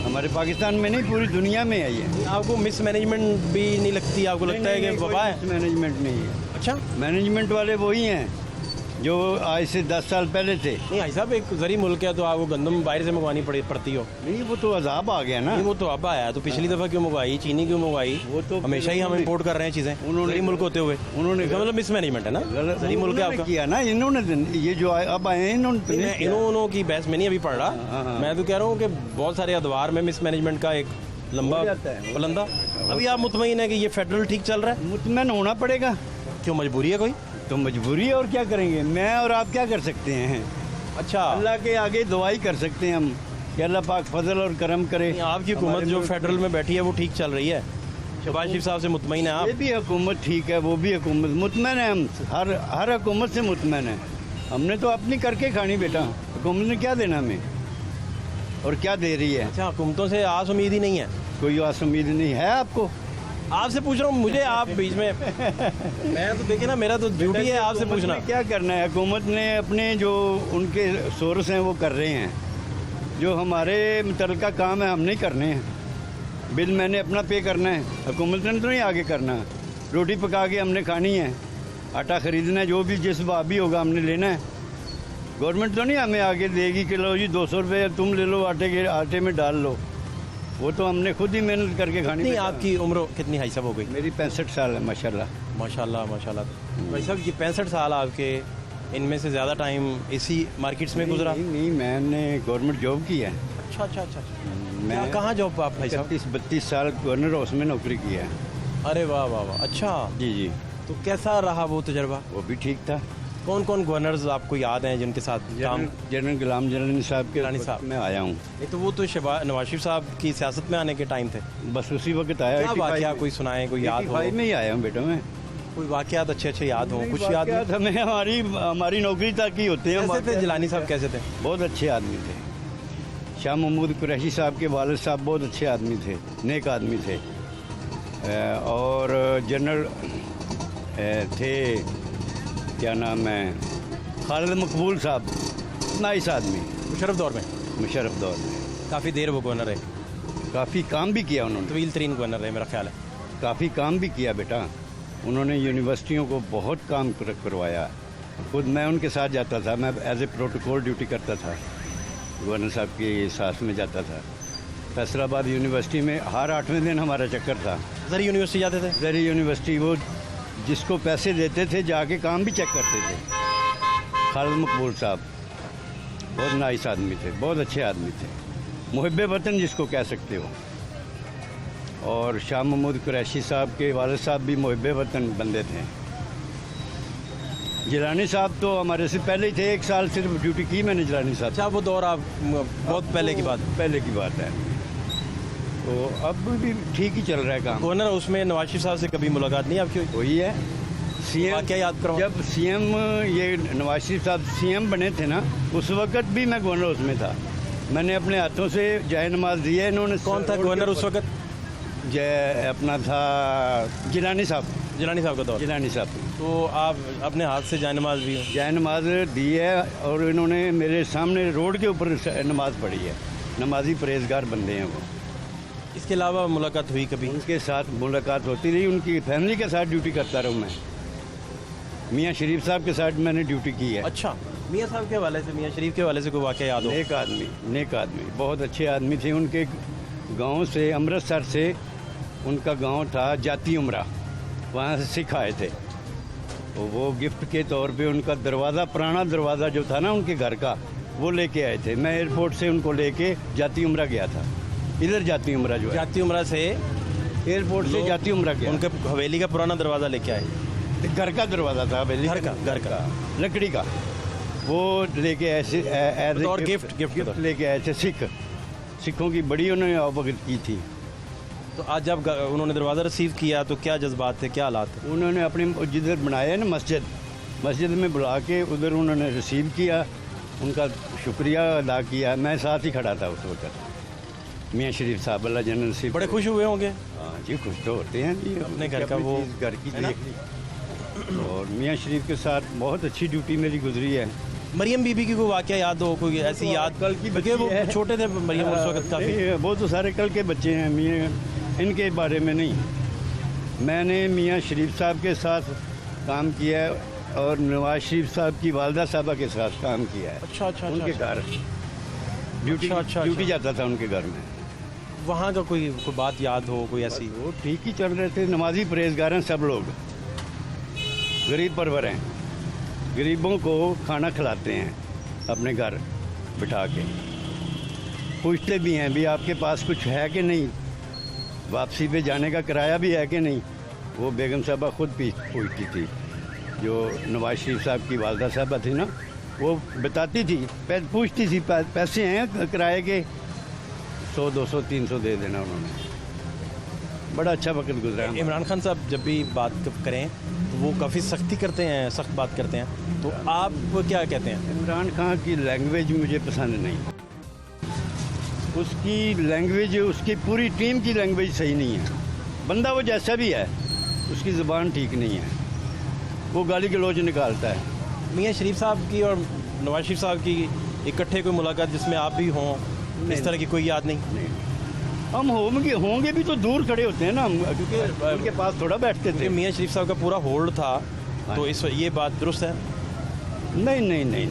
हमारे पाकिस्तान में नहीं, पूरी दुनिया में है ये। आपको मिसमैनेजमेंट भी नहीं लगती? आपको लगता है कि वबा है? मैनेजमेंट नहीं है। अच्छा, मैनेजमेंट वाले वही हैं जो आज से 10 साल पहले थे। नहीं भाई साहब, एक जरी मुल्क है तो आपको गंदम बाहर से मंगवानी पड़ती हो। नहीं, वो तो अजाब आ गया ना। नहीं, वो तो अब आया, तो पिछली दफा क्यों मंगवाई? चीनी क्यों मंगवाई? वो तो हमेशा ही हम इंपोर्ट कर रहे हैं चीजें, उन्होंने- जरी मुल्क होते हुए। उन्होंने इसका मतलब मिसमैनेजमेंट है ना, जरी मुल्क है आपका। किया ना इन्होंने, ये जो अब आए हैं इन्होंने तो नहीं मैं किया। इन्हों की बहस में नहीं अभी पढ़ हाँ, रहा, हाँ। मैं तो कह रहा हूँ कि बहुत सारे अदवार में मिसमैनेजमेंट का एक लंबा हो जाता है। पलंदा। अभी आप मुतमईन है कि ये फेडरल ठीक चल रहा है? मुतमईन होना पड़ेगा। क्यों, मजबूरी है कोई? तो मजबूरी है, और क्या करेंगे? मैं और आप क्या कर सकते हैं? अच्छा, अल्लाह के आगे दुआई कर सकते हैं हम कि अल्लाह पाक फजल और करम करे। आपकी हुकूमत हमारे जो मुल्क फेडरल में बैठी है वो ठीक चल रही है? शहबाज शरीफ साहब से मुतमईन है आप? ये भी हुकूमत ठीक है, वो भी हुकूमत मुतमईन है। हम हर हुकूमत से मुतमईन है। हमने तो अपनी करके खानी बेटा, हुकूमत ने क्या देना हमें और क्या दे रही है? अच्छा, हुकूमतों से आस उम्मीद ही नहीं है? कोई आस उम्मीद नहीं है आपको? आपसे पूछ रहा हूँ, मुझे आप बीच में मैं तो देखिए ना, मेरा तो ड्यूटी है आपसे हुकूमत पूछना। ने क्या करना है? हुकूमत ने अपने जो उनके सोर्स हैं वो कर रहे हैं, जो हमारे मुतल्लिका काम है हम नहीं करने हैं। बिल मैंने अपना पे करना है, हुकूमत ने तो नहीं आगे करना। रोटी पका के हमने खानी है, आटा ख़रीदना है, जो भी जिस भाव भी होगा हमने लेना है। गवर्नमेंट तो नहीं हमें आगे देगी कि लो जी 200 रुपये तुम ले लो, आटे में डाल लो। वो तो हमने खुद ही मेहनत करके खानी। नहीं, बेटा। आपकी उम्र कितनी हाई साहब हो गई? मेरी 65 साल है माशाल्लाह। माशाल्लाह माशाल्लाह। भाई साहब, ये 65 साल आपके, इनमें से ज़्यादा टाइम इसी मार्केट्स में गुजरा? नहीं, मैंने गवर्नमेंट जॉब की है। अच्छा अच्छा अच्छा। मैं कहाँ जॉब आप भाई साहब? 32 साल गवर्नर हाउस में नौकरी की है। अरे वाह वाह वाह, अच्छा। जी जी, तो कैसा रहा वो तजर्बा? वो भी ठीक था। कौन कौन गवर्नर्स आपको याद हैं जिनके साथ काम? जनरल गुलाम जलानी साहब के गिलानी साहब। मैं आया हूँ। नहीं तो वो तो नवाज शरीफ साहब की सियासत में आने के टाइम थे। बस उसी वक्त आया। क्या वाकया कोई सुनाए, कोई याद हो? 85 में ही आया हूँ बेटा मैं। कोई वाकयात अच्छे अच्छे याद हो? कुछ याद वाकयात हमें हमारी नौकरी तक ही होते हैं। कैसे थे जिलानी साहब, कैसे थे? बहुत अच्छे आदमी थे। शाह महमूद कुरैशी साहब के वालिद साहब बहुत अच्छे आदमी थे, नेक आदमी थे। और जनरल थे, क्या नाम है, खालिद मकबूल साहब, नाइस आदमी। मुशर्रफ दौर में? मुशर्रफ दौर में काफ़ी देर वो गवर्नर है, काफ़ी काम भी किया उन्होंने। तवील तरीन गवर्नर है मेरा ख्याल है। काफ़ी काम भी किया बेटा उन्होंने। यूनिवर्सिटियों को बहुत काम करवाया। खुद मैं उनके साथ जाता था, मैं एज ए प्रोटोकॉल ड्यूटी करता था, गवर्नर साहब के साथ में जाता था। फैसलाबाद यूनिवर्सिटी में हर 8वें दिन हमारा चक्कर था। जरी यूनिवर्सिटी जाते थे? जरी यूनिवर्सिटी, वो जिसको पैसे देते थे जाके काम भी चेक करते थे। खालिद मकबूल साहब बहुत नाइस आदमी थे, बहुत अच्छे आदमी थे, मुहिब्बे वतन जिसको कह सकते हो। और शाह महमूद कुरैशी साहब के वालिद साहब भी मुहिब्बे वतन बंदे थे। जिलानी साहब तो हमारे से पहले ही थे, 1 साल सिर्फ ड्यूटी की मैंने जिलानी साहब। अच्छा, वो दौर आप बहुत पहले की बात? पहले की बात है। तो अब भी ठीक ही चल रहा है काम। गवर्नर उसमें नवाज शरीफ साहब से कभी मुलाकात नहीं आपकी हुई? वही है सीएम। क्या याद करो? जब सीएम ये नवाज शरीफ साहब सीएम बने थे ना, उस वक्त भी मैं गवर्नर हाउस में था। मैंने अपने हाथों से जाए नमाज दी है इन्होंने। कौन था गवर्नर उस वक्त? जय अपना था जिलानी साहब। जिलानी साहब का दौर? जिलानी साहब। तो आप अपने हाथ से जाए नमाज दी? जाए नमाज दी है और इन्होंने मेरे सामने रोड के ऊपर नमाज पढ़ी है। नमाजी परहेजगार बंदे हैं वो। इसके अलावा मुलाकात हुई कभी? उनके साथ मुलाकात होती रही, उनकी फैमिली के साथ ड्यूटी करता रहूँ मैं। मियाँ शरीफ साहब के साथ मैंने ड्यूटी की है। अच्छा, मियाँ साहब के हवाले से, मियाँ शरीफ के हवाले से कोई वाकया याद हो? नेक आदमी, नेक आदमी, बहुत अच्छे आदमी थे। उनके गांव से, अमृतसर से उनका गांव था जाती उमरा, वहाँ से सिख आए थे। तो वो गिफ्ट के तौर पे उनका दरवाज़ा, पुराना दरवाज़ा जो था ना उनके घर का, वो लेके आए थे। मैं एयरपोर्ट से उनको लेके जाती उमरा गया था। इधर जाती उमरा जो है, जाती उमरा से एयरपोर्ट से जाती उमरा गया। उनके हवेली का पुराना दरवाज़ा लेके आए? घर का दरवाज़ा था हवेली, घर का लकड़ी का। वो लेके ऐसे और गिफ्ट लेके आए थे। सिखों की बड़ी उन्होंने आवभगत की थी। तो आज जब उन्होंने दरवाज़ा रिसीव किया तो क्या जज्बात थे, क्या हालात थे? उन्होंने अपने जिधर बनाया ना मस्जिद में बुला के उधर उन्होंने रिसीव किया, उनका शुक्रिया अदा किया। मैं साथ ही खड़ा था उस वक्त। मियाँ शरीफ साहब अल्लाह जन्नत नसीब। बड़े खुश हुए होंगे? हाँ जी, खुश तो होते हैं जी, अपने घर का वो घर की देख ली। और मियाँ शरीफ के साथ बहुत अच्छी ड्यूटी मेरी गुजरी है। मरियम बीबी की कोई वाकया याद हो, कोई ऐसी याद? कल की क्योंकि वो बच्ची है। छोटे थे मरियम उस वक्त काफ़ी। नहीं, वो तो सारे कल के बच्चे हैं, मियाँ इनके बारे में नहीं। मैंने मियाँ शरीफ साहब के साथ काम किया है और नवाज शरीफ साहब की वालदा साहबा के साथ काम किया है। अच्छा उनके घर ड्यूटी अच्छा। ड्यूटी जाता था उनके घर में। वहाँ का कोई बात याद हो, कोई ऐसी? वो ठीक ही चल रहे थे, नमाजी परहेजगार हैं सब लोग, गरीब परवर हैं, गरीबों को खाना खिलाते हैं अपने घर बिठा के, पूछते भी हैं भी आपके पास कुछ है कि नहीं, वापसी पे जाने का किराया भी है कि नहीं। वो बेगम साहबा खुद पूछती थी, जो नवाज शरीफ साहब की वालदा साहबा थी ना, वो बताती थी, पूछती थी पैसे हैं किराए के, 100 200 300 दे देना उन्होंने। बड़ा अच्छा वक्त गुजरा है। इमरान खान साहब जब भी बात करें तो वो काफ़ी सख्ती करते हैं, सख्त बात करते हैं, तो आप क्या कहते हैं? इमरान खान की लैंग्वेज मुझे पसंद नहीं, उसकी लैंग्वेज, उसकी पूरी टीम की लैंग्वेज सही नहीं है। बंदा वो जैसा भी है, उसकी ज़ुबान ठीक नहीं है, वो गाली गलौज निकालता है। मियाँ शरीफ साहब की और नवाज शरीफ साहब की इकट्ठे कोई मुलाकात जिसमें आप भी हों, इस तरह की कोई याद नहीं? हम होंगे भी तो दूर खड़े होते हैं ना हम, क्योंकि उनके पास थोड़ा बैठते थे। क्योंकि मियाँ शरीफ साहब का पूरा होल्ड था, तो इस ये बात दुरुस्त है? नहीं,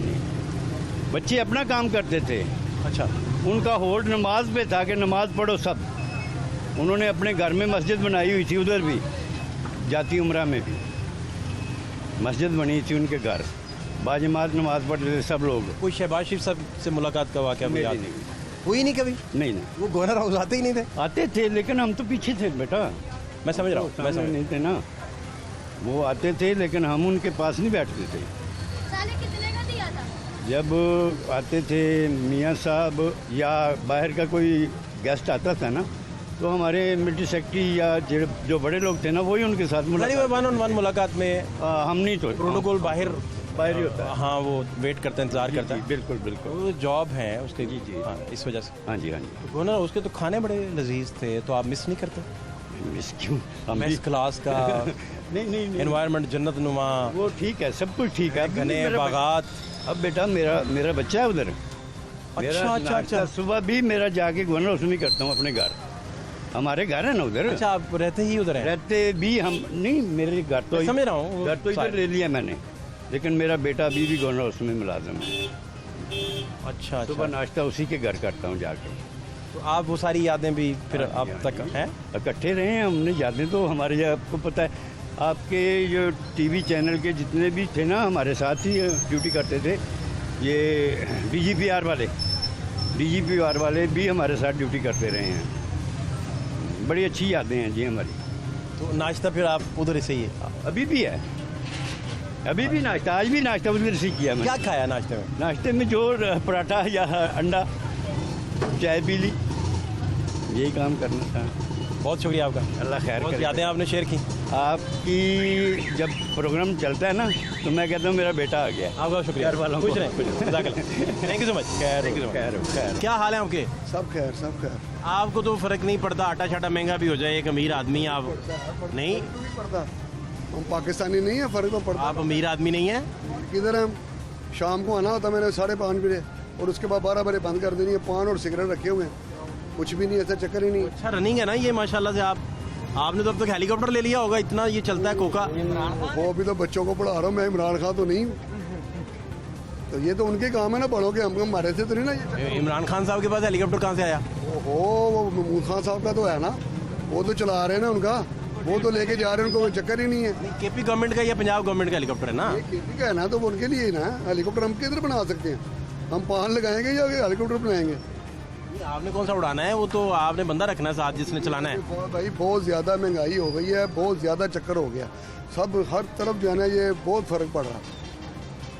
बच्चे अपना काम करते थे। अच्छा, उनका होल्ड नमाज पे था कि नमाज पढ़ो सब। उन्होंने अपने घर में मस्जिद बनाई हुई थी, उधर भी जाती उम्रा में भी मस्जिद बनी थी उनके घर, बाजमात नमाज पढ़ते थे सब लोग। कोई शहबाज शरीफ साहब से मुलाकात का वाकया कोई याद नहीं, हुई नहीं कभी? नहीं वो गवर्नर हाउस आते ही नहीं थे? आते थे, लेकिन हम तो पीछे थे बेटा, मैं समझ रहा हूँ, मैं समझ नहीं थे ना। वो आते थे लेकिन हम उनके पास नहीं बैठते थे। साले कितने का दिया था? जब आते थे मियाँ साहब या बाहर का कोई गेस्ट आता था ना, तो हमारे मिलिट्री सेक्रेटरी या जो बड़े लोग थे ना, वही उनके साथ मुलाकात। वन ऑन वन मुलाकात में हम नहीं तो प्रोटोकॉल बाहर बाहर ही होता है। हाँ, वो वेट करते हैं, इंतजार करते हैं। बिल्कुल वो जॉब है उसके। जी। हाँ, इस वजह से। हाँ जी। गवर्नर उसके तो खाने बड़े लजीज थे, तो आप मिस नहीं करते? मिस क्यों? हम मैस क्लास का नहीं। एनवायरनमेंट जन्नत नुमा, वो ठीक है, सब कुछ ठीक है। घने बागात। अब बेटा मेरा बच्चा है उधर। अच्छा। सुबह भी मेरा जाके गवर्नर हाउस में करता हूँ अपने घर। हमारे घर है ना उधर। अच्छा, आप रहते ही उधर हैं? रहते भी हम नहीं, मेरे घर तो समझ रहा हूँ, घर तो इधर ले लिया मैंने, लेकिन मेरा बेटा अभी भी गवर्नर हाउस में मुलाजिम है। अच्छा। सुबह नाश्ता उसी के घर करता हूँ जाके। तो आप वो सारी यादें भी फिर अब तक हैं? इकट्ठे रहे हैं हमने, यादें तो हमारे, आपको पता है, आपके जो टीवी चैनल के जितने भी थे ना, हमारे साथ ही ड्यूटी करते थे। ये डीजीपीआर वाले भी हमारे साथ ड्यूटी करते रहे हैं। बड़ी अच्छी यादें हैं जी हमारी। तो नाश्ता फिर आप उधर से ही है? अभी भी है, अभी भी नाश्ता, आज भी नाश्ता उधर से किया मैंने। क्या खाया नाश्ते में? नाश्ते में जो पराठा या अंडा, चाय पी ली, यही काम करना था। बहुत शुक्रिया आपका, अल्लाह खैर बहुत करे। यादें आपने शेयर की। आपकी जब प्रोग्राम चलता है ना, तो मैं कहता हूँ मेरा बेटा आ गया। आपका शुक्रिया, घर वालों को। खुश रहें। Thank you so much. खैर। क्या हाल है आपके? सब खैर। आपको तो फर्क नहीं पड़ता, आटा छाटा महंगा भी हो जाए, एक अमीर आदमी आप नहीं? पड़ता, हम पाकिस्तानी नहीं है, फर्क तो पड़ता। आप अमीर आदमी नहीं है? किधर है? शाम को आना होता मैंने 5:30 बजे, और उसके बाद 12 बजे बंद कर देनी है। पान और सिगरेट रखे हुए हैं, कुछ भी नहीं, ऐसा चक्कर ही नहीं। अच्छा रनिंग है ना ये माशाल्लाह से। आपने तो अब तक हेलीकॉप्टर ले लिया होगा, इतना ये चलता है कोका। वो अभी तो बच्चों को पढ़ा रहा हूँ मैं, इमरान खान तो नहीं हूँ। तो ये तो उनके काम है ना, बड़ों के, हम हमारे से तो नहीं ना ये। इमरान खान साहब के पास हेलीकॉप्टर कहाँ से आया? वो महमूद खान साहब का तो है ना, वो तो चला रहे हैं ना उनका, वो तो लेके जा रहे हैं, उनको कोई चक्कर ही नहीं है। केपी गवर्नमेंट का या पंजाब गवर्नमेंट का हेलीकॉप्टर है ना? ये खेती का है ना, तो वो उनके लिए ही ना हेलीकॉप्टर। हम किधर बना सकते हैं? हम पान लगाएंगे या हेलीकॉप्टर बनाएंगे? आपने कौन सा उड़ाना है? वो तो आपने बंदा रखना है साथ जिसने चलाना है। भाई बहुत ज़्यादा महंगाई हो गई है, बहुत ज़्यादा चक्कर हो गया, सब हर तरफ जो है ना, ये बहुत फ़र्क पड़ रहा।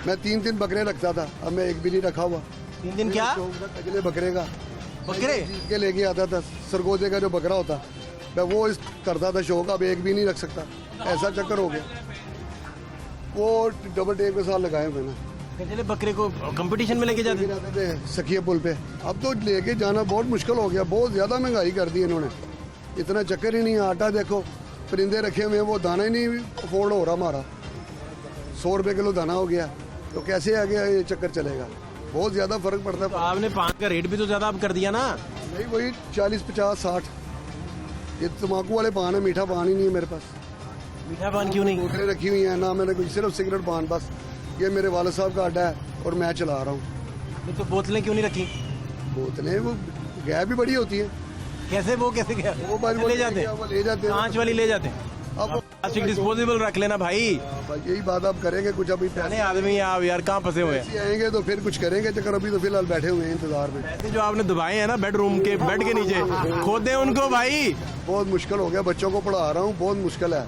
मैं 3 बकरे रखता था, अब मैं एक भी नहीं रखा हुआ। 3 दिन क्या? अगले बकरे का बकरे जीत के लेके आता था, सरगोजे का जो बकरा होता, मैं वो इस करता था शौक, अब एक भी नहीं रख सकता, ऐसा चक्कर हो गया। वो डबल टेप के साथ लगाए हुए ना, चले बकरे को कंपटीशन में लेके जाते थे सखिया पुल पे। अब तो लेके जाना बहुत मुश्किल हो गया, बहुत ज़्यादा महंगाई कर दी इन्होंने, इतना चक्कर ही नहीं है। आटा देखो, परिंदे रखे हुए हैं, वो दाना ही नहीं अफोर्ड हो रहा हमारा। 100 रुपये किलो दाना हो गया, तो कैसे आगे ये चक्कर चलेगा? बहुत ज़्यादा फर्क पड़ता है। तो आपने पान का रेट भी तो ज़्यादा अब कर दिया ना। नहीं, वही 40, 50, 60। ये तम्बाकू वाले पान है, मीठा पान ही नहीं है मेरे पास। मीठा पान क्यों नहीं? बोतलें रखी हुई हैं ना, मैंने कोई सिर्फ सिगरेट पान बस। ये मेरे वाले साहब का अड्डा है और मैं चला रहा हूँ। तो बोतलें क्यों नहीं रखी? बोतलें वो गैप भी बड़ी होती हैं। कैसे गया? वो बार ले जाते वो ले जाते हैं। कांच वाली ले जाते हैं। अब प्लास्टिक डिस्पोजेबल रख लेना भाई। यही बात आप करेंगे कुछ अभी पुराने आदमी हैं आप यार, कहाँ फंसे हुए हैं? पैसे आएंगे तो फिर कुछ करेंगे चक्कर। अभी तो फिलहाल बैठे हुए हैं इंतजार में। पैसे जो आपने दबाए हैं ना बेडरूम के बेड के नीचे, खोदे उनको भाई। बहुत मुश्किल हो गया, बच्चों को पढ़ा रहा हूँ, बहुत मुश्किल है।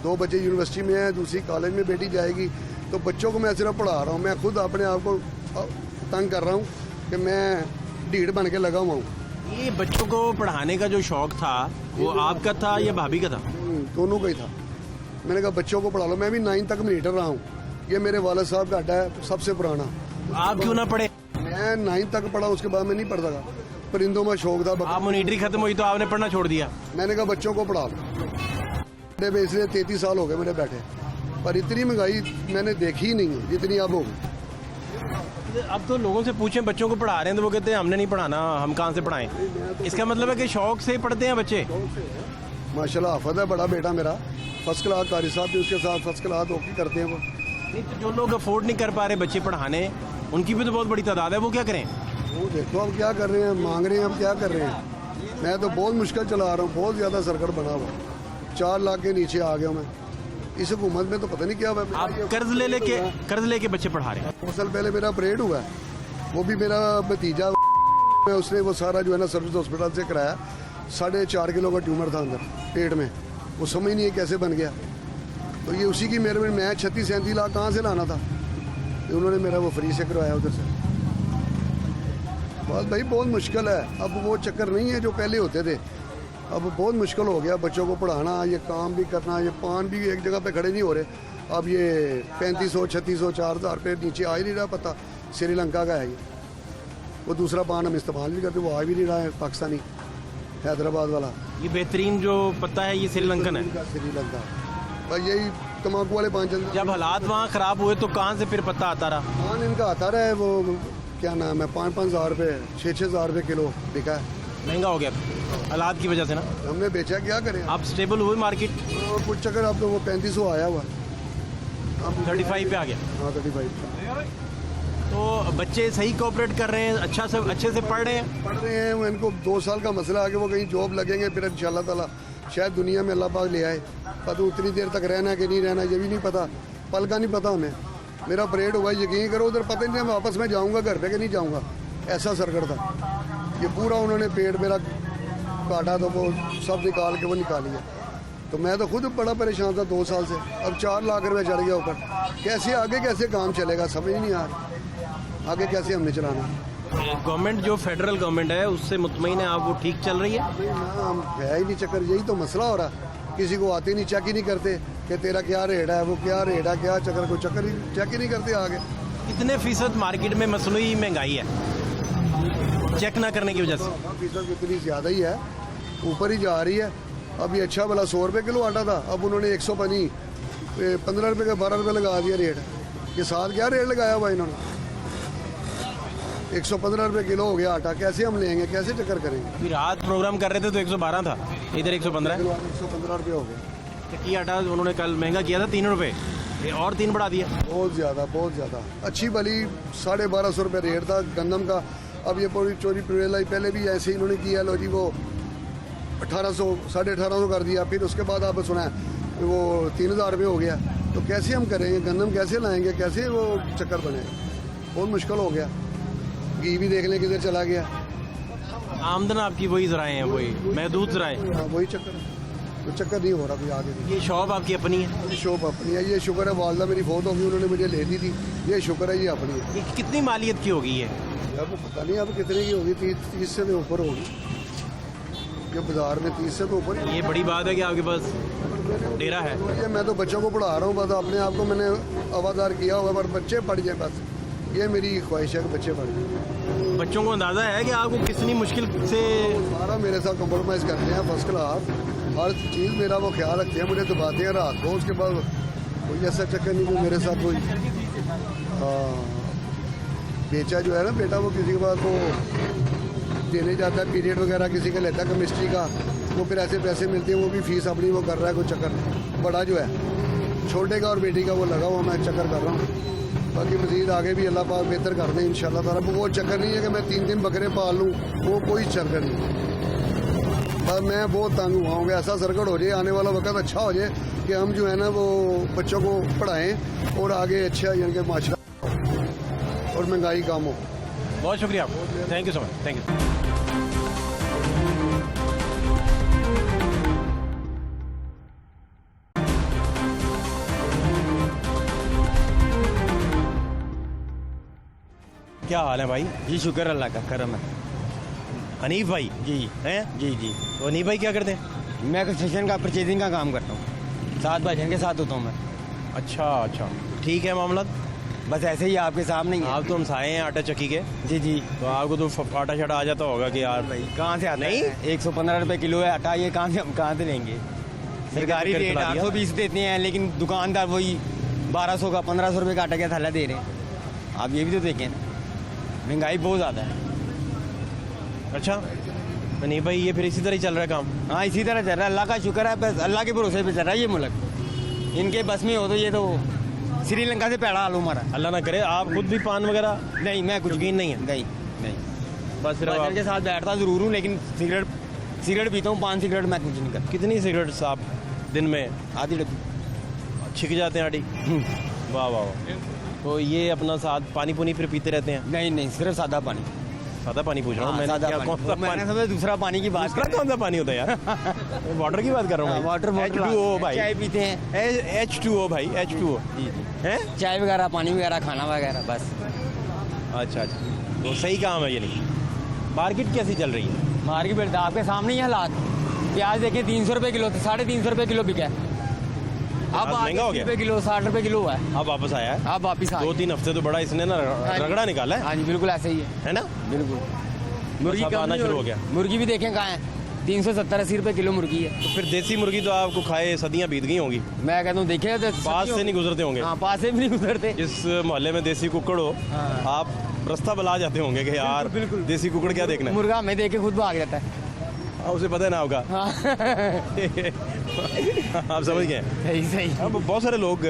2 बच्चे यूनिवर्सिटी में हैं, दूसरी कॉलेज में बेटी जाएगी, तो बच्चों को मैं सिर्फ पढ़ा रहा हूँ। मैं खुद अपने आप को तंग कर रहा हूँ कि मैं ढीठ बन के लगा हुआ हूँ। ये बच्चों को पढ़ाने का जो शौक था वो आपका था या भाभी का था? दोनों का ही था। मैंने कहा बच्चों को पढ़ा लो। मैं भी 9 तक मीटर रहा हूँ। ये मेरे वाले साहब का अड्डा है, सबसे पुराना। आप क्यों ना पढ़े? मैं 9 तक पढ़ा, उसके बाद मैं नहीं पढ़ता था। परिंदों में शौक था। आप मॉनिटरी खत्म हुई तो आपने पढ़ना छोड़ दिया? मैंने कहा बच्चों को पढ़ा लो। इसलिए 33 साल हो गए मेरे बैठे, पर इतनी महंगाई मैंने देखी ही नहीं है जितनी अब होगी। अब तो लोगों से पूछें बच्चों को पढ़ा रहे हैं तो वो कहते हैं हमने नहीं पढ़ाना, हम कहाँ से पढ़ाएं। इसका मतलब है कि शौक से ही पढ़ते हैं बच्चे। माशाल्लाह हाफिज़ है बड़ा बेटा मेरा, फर्स्ट क्लास। कारी साहब भी उसके साथ फर्स्ट क्लास होकर करते हैं वो। नहीं तो जो लोग अफोर्ड नहीं कर पा रहे बच्चे पढ़ाने, उनकी भी तो बहुत बड़ी तादाद है, वो क्या करें? वो देखो अब क्या कर रहे हैं, मांग रहे हैं, अब क्या कर रहे हैं। मैं तो बहुत मुश्किल चला रहा हूँ, बहुत ज़्यादा सरकट बना हुआ। 4 लाख के नीचे आ गया मैं। इस हुकूमत में तो पता नहीं क्या हुआ। आप कर्ज लेके बच्चे पढ़ा रहे हैं? 2 साल पहले मेरा ऑपरेट हुआ है, वो भी मेरा भतीजा, उसने वो सारा जो है ना सर्विस हॉस्पिटल से कराया। 4.5 किलो का ट्यूमर था अंदर पेट में, वो समझ नहीं है कैसे बन गया। तो ये उसी की मेरे में मैं 36-37 लाख कहाँ से लाना था, तो उन्होंने मेरा वो फ्री से करवाया उधर से। बस भाई बहुत मुश्किल है, अब वो चक्कर नहीं है जो पहले होते थे। अब बहुत मुश्किल हो गया बच्चों को पढ़ाना, ये काम भी करना, ये पान भी एक जगह पे खड़े नहीं हो रहे। अब ये 3500, 3600, 4000 रुपये नीचे आ ही नहीं रहा। पता श्रीलंका का है ये, वो दूसरा पान हम इस्तेमाल भी करते, वो आ भी नहीं रहा है, पाकिस्तानी हैदराबाद वाला। ये बेहतरीन जो पत्ता है ये श्रीलंकन है। श्रीलंका भाई यही तम्बाकू वाले पान चलते। जब हालात वहाँ खराब हुए तो कहाँ से फिर पत्ता आता रहा? पान इनका आता रहा है, वो क्या नाम है, 5-5 हज़ार रुपये, 6-6 हज़ार रुपये किलो बिका है। महंगा हो गया हालात की वजह से ना। हमने बेचा, क्या करें। आप स्टेबल हुए मार्केट? कुछ चक्कर अब तो वो 3500 आया हुआ, अब 35 पे आ गया। हाँ 35। तो बच्चे सही कोऑपरेट कर रहे हैं, अच्छे से पढ़ रहे हैं? इनको 2 साल का मसला है कि वो कहीं जॉब लगेंगे, फिर इंशाल्लाह ताला शायद दुनिया में अल्लाह पाक ले आए। पर तो उतनी देर तक रहना है कि नहीं रहना ये भी नहीं पता, पल का नहीं पता हमें। मेरा ऑपरेट हुआ, यकीन करो उधर पता ही नहीं मैं वापस मैं जाऊँगा घर पे कि नहीं जाऊँगा, ऐसा सरकट था। ये पूरा उन्होंने पेट मेरा काटा तो वो सब निकाल के वो निकाली है। तो मैं तो खुद बड़ा परेशान था 2 साल से। अब 4 लाख रुपये चढ़ गया ऊपर, कैसे आगे कैसे काम चलेगा समझ नहीं आ रहा, आगे कैसे हमने चलाना। गवर्नमेंट जो फेडरल गवर्नमेंट है उससे मुतमईन है आप, वो ठीक चल रही है? हम है ही नहीं चक्कर, यही तो मसला हो रहा। किसी को आते नहीं, चेक ही नहीं करते कि तेरा क्या रेट है, वो क्या रेट है, क्या चक्कर, कोई चक्कर ही चेक ही नहीं करते आगे। कितने फीसद मार्केट में मसनूई महंगाई है चेक ना करने की वजह से? फीसद इतनी ज़्यादा ही है, ऊपर ही जा रही है। अब ये अच्छा भला 100 रुपये किलो आटा था, अब उन्होंने 15 रुपये का 12 रुपये लगा दिया रेट। ये साथ क्या रेट लगाया हुआ इन्होंने, 115 रुपये किलो हो गया आटा। कैसे हम लेंगे, कैसे चक्कर करेंगे। रात प्रोग्राम कर रहे थे तो 112 था, इधर 115 है। 115 रुपये हो गए। चक्की आटा उन्होंने कल महंगा किया था 3 रुपये, और 3 बढ़ा दिया। बहुत ज़्यादा अच्छी भली 1250 रुपये रेट था गंदम का। अब ये पूरी चोरी पुरेलाई पहले भी ऐसे ही इन्होंने किया, लो जी वो 1800, 1850 कर दिया। फिर उसके बाद आप सुना वो 3000 रुपये हो गया। तो कैसे हम करेंगे, गंदम कैसे लाएंगे, कैसे वो चक्कर बने, बहुत मुश्किल हो गया। घी भी देख लें किधर चला गया। आमदन आपकी वही ज़राए हैं, वही महदूद ज़राए। हाँ वही चक्कर है, तो चक्कर नहीं हो रहा कोई आगे नहीं। ये शॉप आपकी अपनी है? ये शॉप अपनी है, ये शुक्र है वालदा मेरी फौत होगी, उन्होंने मुझे ले दी थी। ये शुक्र है ये अपनी है। ये कितनी मालियत की होगी ये? अब पता नहीं अब कितने की होगी, 30 से तो ऊपर होगी। ये बाजार में 30 से तो ऊपर। ये बड़ी बात है कि आपके पास डेरा है। ये मैं तो बच्चों को पढ़ा रहा हूँ, बस अपने आप को मैंने आवाज़दार किया हुआ, पर बच्चे पढ़ जाए बस, ये मेरी ख्वाहिश है कि बच्चे पढ़ जाए। बच्चों को अंदाज़ा है कि आपको कितनी मुश्किल से सारा मेरे साथ कंप्रोमाइज़ करते हैं, फर्स्ट क्लास हर चीज़ मेरा वो ख्याल रखते हैं, मुझे दबाते हैं रात को। उसके बाद कोई ऐसा चक्कर नहीं कि मेरे साथ कोई बेचा जो है ना बेटा, वो किसी के पास वो देने जाता है पीरियड वगैरह, किसी का लेता है केमिस्ट्री का, वो फिर ऐसे पैसे मिलते हैं, वो भी फीस अपनी वो कर रहा है, कोई चक्कर नहीं। बड़ा जो है छोटे का और बेटी का वो लगा हुआ, मैं चक्कर कर रहा हूँ। बाकी मज़ीद आगे भी अल्लाह पाक बेहतर कर दें इंशाल्लाह ताला। वो चक्कर नहीं है कि मैं 3 बकरे पाल लूँ, वो कोई चक्कर नहीं। बस मैं बहुत तंग हुआ हूँ कि ऐसा सर्कट हो जाए, आने वाला वक्त अच्छा हो जाए कि हम जो है ना वो बच्चों को पढ़ाएं और आगे अच्छा यानी कि माशरा और महंगाई कम हो। बहुत शुक्रिया, thank you so much, thank you. क्या हाल है भाई? जी शुक्र अल्लाह का करम है। हनीफ भाई जी हैं? जी जी तो हनीफ भाई क्या करते हैं? मैं कंस्ट्रक्शन का परचेजिंग का काम करता हूँ, 7 भाइयों के साथ होता हूँ मैं। अच्छा अच्छा, ठीक है मामला। बस ऐसे ही आपके सामने ही है। आप तो हम साए हैं आटा चक्की के, जी जी तो आपको तो आटा शाटा आ जाता होगा कि यार भाई कहाँ से आता नहीं? है? 115 रुपए किलो है आटा, ये कहाँ से हम कहाँ से लेंगे? सरकारी करके रेट खिला दिया। 820 देते हैं, लेकिन दुकानदार वही 1200 का 1500 रुपये का आटा का थैला दे रहे हैं। आप ये भी तो देखें, महंगाई बहुत ज़्यादा है। अच्छा तो नहीं भाई, ये फिर इसी तरह ही चल रहा है काम? हाँ इसी तरह चल रहा है, अल्लाह का शुक्र है, बस अल्लाह के भरोसे पे चल रहा है ये मुल्क। इनके बस में हो तो ये तो श्रीलंका से पैड़ा हाल हमारा। अल्लाह ना करे। आप खुद भी पान वगैरह? नहीं मैं कुछ यकीन नहीं है? नहीं नहीं बस सिर्फ भाईजान के साथ बैठता ज़रूर हूँ, लेकिन सिगरेट पीता हूँ, 5 सिगरेट मैं कुछ नहीं करता। कितनी सिगरेट्स आप दिन में? आधी डब्बी। छिक जाते हैं आटी? वाह वाह वाह। तो ये अपना साथ पानी पुनी फिर पीते रहते हैं? नहीं नहीं सिर्फ सादा पानी। सादा पानी पूछ रहा हूँ मैं। सादा क्या पानी। कौन सा मैंने पानी? समझा दूसरा पानी की बात दूसरा कौन सा पानी होता है यार? वाटर की बात कर रहा हूँ भाई। वाटर H2O भाई। चाय पीते हैं। H2O भाई, H2O जी जी हैं? चाय वगैरह, पानी वगैरह, खाना वगैरह, बस। अच्छा अच्छा, तो सही काम है ये। नहीं मार्केट कैसी चल रही है? मार्केट में आपके सामने ही हालात। प्याज देखें 300 रुपये किलो, 350 रुपये किलो बिका है। अब प्याज महंगा हो गया? 80 रुपये किलो, 60 रुपये किलो हुआ है। अब वापस आया है? अब वापिस आ 2-3 हफ्ते तो बड़ा इसने ना हाँ जी। रगड़ा निकाला है, हाँ जी बिल्कुल ऐसे ही है ना? बिल्कुल। मुर्गी अब कम आना नहीं शुरू हो हो रही। गया। मुर्गी भी देखें कहाँ है, 370-80 रुपये किलो मुर्गी है। तो फिर देसी मुर्गी तो आपको खाए सदियां बीत गई होंगी, मैं कहता हूँ देखे तो पास से नहीं गुजरते होंगे। हाँ पास से भी नहीं गुजरते। जिस मोहल्ले में देसी कुकड़ हो, हाँ। आप रास्ता बुला जाते होंगे कि यार बिल्कुल। देसी कुकड़ क्या देखना है? मुर्गा हमें देख के खुद भाग जाता है। उसे पता है ना होगा। हाँ आप समझ गए? सही सही। अब बहुत सारे लोग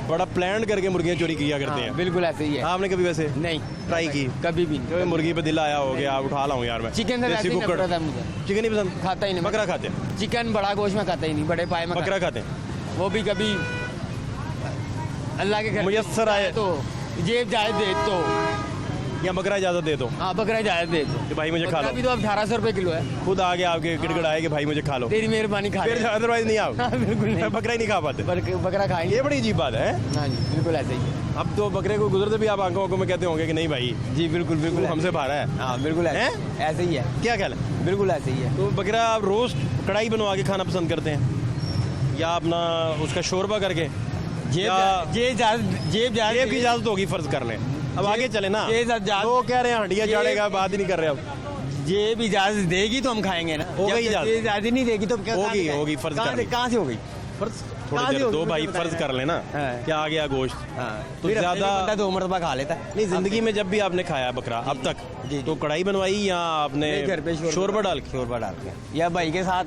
बड़ा प्लान करके मुर्गियां चोरी किया करते हाँ, हैं। बिल्कुल ऐसे ही है। आपने कभी वैसे नहीं ट्राई की? कभी भी जो नहीं। मुर्गी पे दिल आया हो गया आप उठा लाऊं यार मैं चिकन से वैसे ही नफरत है मुझे, चिकन नहीं पसंद? खाता ही नहीं। बकरा खाते हैं? चिकन बड़ा गोश्त में खाता ही नहीं, बड़े पाए में बकरा खाता। खाते हैं? वो भी कभी अल्लाह के घर मुयस्सर आए तो जेब जायज दे तो। या बकरा इजाजत दे दो हाँ बकरा जायज दे तो। कि भाई मुझे खा बकरा लो? भी तो अब 1800 रुपये किलो है। खुद आगे आपके गिड़गिड़ाए कि भाई मुझे खा लो, तेरी मेहरबानी खा फिर ले। अदरवाइज नहीं आओ। हाँ बिल्कुल नहीं, बकरा ही नहीं खा पाते। बकरा खाएंगे। ये बड़ी अजीब बात है। हाँ जी बिल्कुल ऐसे ही है। अब तो बकरे को गुजरते भी आप आंखों में कहते होंगे कि नहीं भाई जी बिल्कुल बिल्कुल तू हमसे भारा है। हाँ बिल्कुल ऐसे ऐसे ही है। क्या ख्याल है? बिल्कुल ऐसे ही है। तो बकरा आप रोस्ट कढ़ाई बनवा के खाना पसंद करते हैं या अपना उसका शोरबा करके? जेब की इजाजत होगी, फर्ज कर लें। अब आगे चले ना, वो कह रहे हैं हंडिया जाड़ेगा, बात ही नहीं कर रहे अब। जेब इजाजत देगी तो हम खाएंगे ना। हो गई इजाजत? इजाजत नहीं देगी तो क्या होगी फर्ज कर ली। कहाँ से हो गई? फर्ज थोड़ी कहाँ से देर होगी? दो भाई, मुझे फर्ज बताया। कर लेना हाँ। क्या आ गया गोश्त। हाँ तो फिर हफ्ते में ज्यादा- बंदा 2 मरतबा खा लेता है। नहीं, जिंदगी में जब भी आपने खाया बकरा अब तक जी। तो कढ़ाई बनवाई या आपने नहीं, घर पे शोरबा डाल के? शोरबा डाल के या भाई के साथ।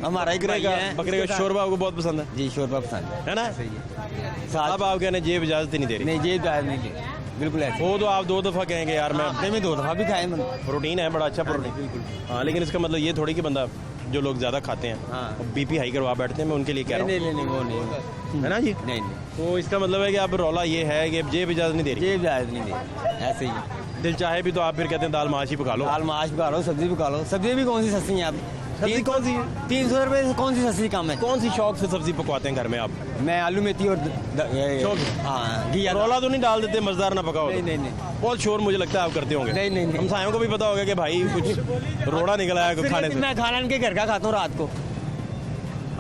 हमारा एक भाई है, बकरे का उसके साथ- शोरबा आपको बहुत पसंद है, जी शोरबा पसंद है ना? सही है। अब आप कहने जेब इजाजत ही नहीं दे रही। नहीं जेब जायज नहीं दे, बिल्कुल ऐसे। वो तो आप 2 दफा कहेंगे यार मैं हफ्ते में 2 दफा भी खाए मैंने। प्रोटीन है, बड़ा अच्छा प्रोटीन। बिल्कुल। हाँ, लेकिन इसका मतलब ये थोड़ी कि बंदा जो लोग ज्यादा खाते हैं हाँ। बीपी हाई करवा बैठते हैं, मैं उनके लिए कह रहा नहीं नहीं वो नहीं हूँ, है ना जी? नहीं नहीं तो इसका मतलब है कि अब रौला ये है कि जेब इजाजत नहीं दे रही। जेब जायज नहीं दे, ऐसे ही है। दिल चाहे भी तो आप फिर कहते हैं दाल माश ही पका लो। दाल माश पका लो, सब्जी पका लो। सब्जी भी कौन सी सस्ती है आप? सब्जी कौन सी? 300 रुपये से कौन सी सस्ती कम है? कौन सी शौक से सब्जी पकवाते हैं घर में आप? मैं आलू मेथी और शौक? हाँ घिया। रौला तो नहीं डाल देते मजेदार ना पकाओ? नहीं नहीं नहीं बहुत शोर मुझे लगता है आप करते होंगे। नहीं, नहीं, नहीं। हम सायों को भी पता होगा कि भाई कुछ रोड़ा निकल आया खाने से। मैं खाना इनके घर का खाता हूँ रात को।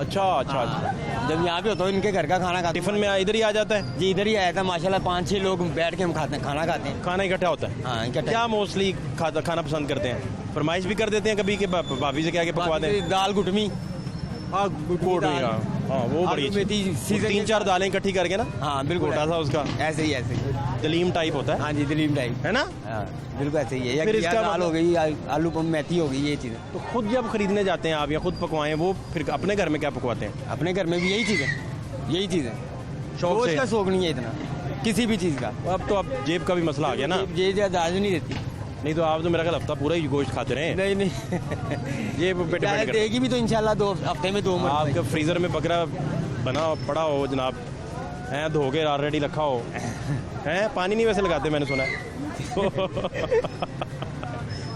अच्छा अच्छा अच्छा। जब यहाँ पे होता हूँ इनके घर का खाना खाता हूँ। टिफिन में इधर ही आ जाता है? जी इधर ही आया था माशाल्लाह, 5-6 लोग बैठ के हम खाते हैं, खाना खाते हैं। खाना इकट्ठा होता है? हाँ इकट्ठा। क्या मोस्टली खाना पसंद करते हैं? फरमाइश भी कर देते हैं कभी कि भाभी से क्या के पकवा दें? दाल घुटमी, हाँ कोट नहीं, हाँ हाँ वो बड़ी आलू मेथी अच्छी। सीजन तीन चार दालें इकट्ठी करके ना, हाँ बिल्कुल छोटा सा उसका ऐसे ही दलीम टाइप होता है हाँ जी दिलीम टाइप है ना। हाँ बिल्कुल ऐसे ही है। या फिर घिया इसका दाल हो गई, आलू मेथी हो गई, ये चीज़ें तो खुद जब खरीदने जाते हैं आप या खुद पकवाएं, वो फिर अपने घर में क्या पकवाते हैं? अपने घर में भी यही चीज़ है, यही चीज़ है। शौक गोश्त से? का शौक नहीं है इतना किसी भी चीज़ का। अब तो अब जेब का भी मसला आ गया ना, ये इजाज़त नहीं देती। नहीं तो आप तो मेरा ख्याल हफ्ता पूरा ही गोश्त खाते रहे। नहीं नहीं ये पे डिपेंड इजाज़त करता है। देगी भी तो इंशाल्लाह 2 हफ्ते में 2 आपका फ्रीजर में बकरा बना पड़ा हो जनाब, हैं धो के ऑलरेडी रखा हो, हैं पानी नहीं वैसे लगाते मैंने सुना है।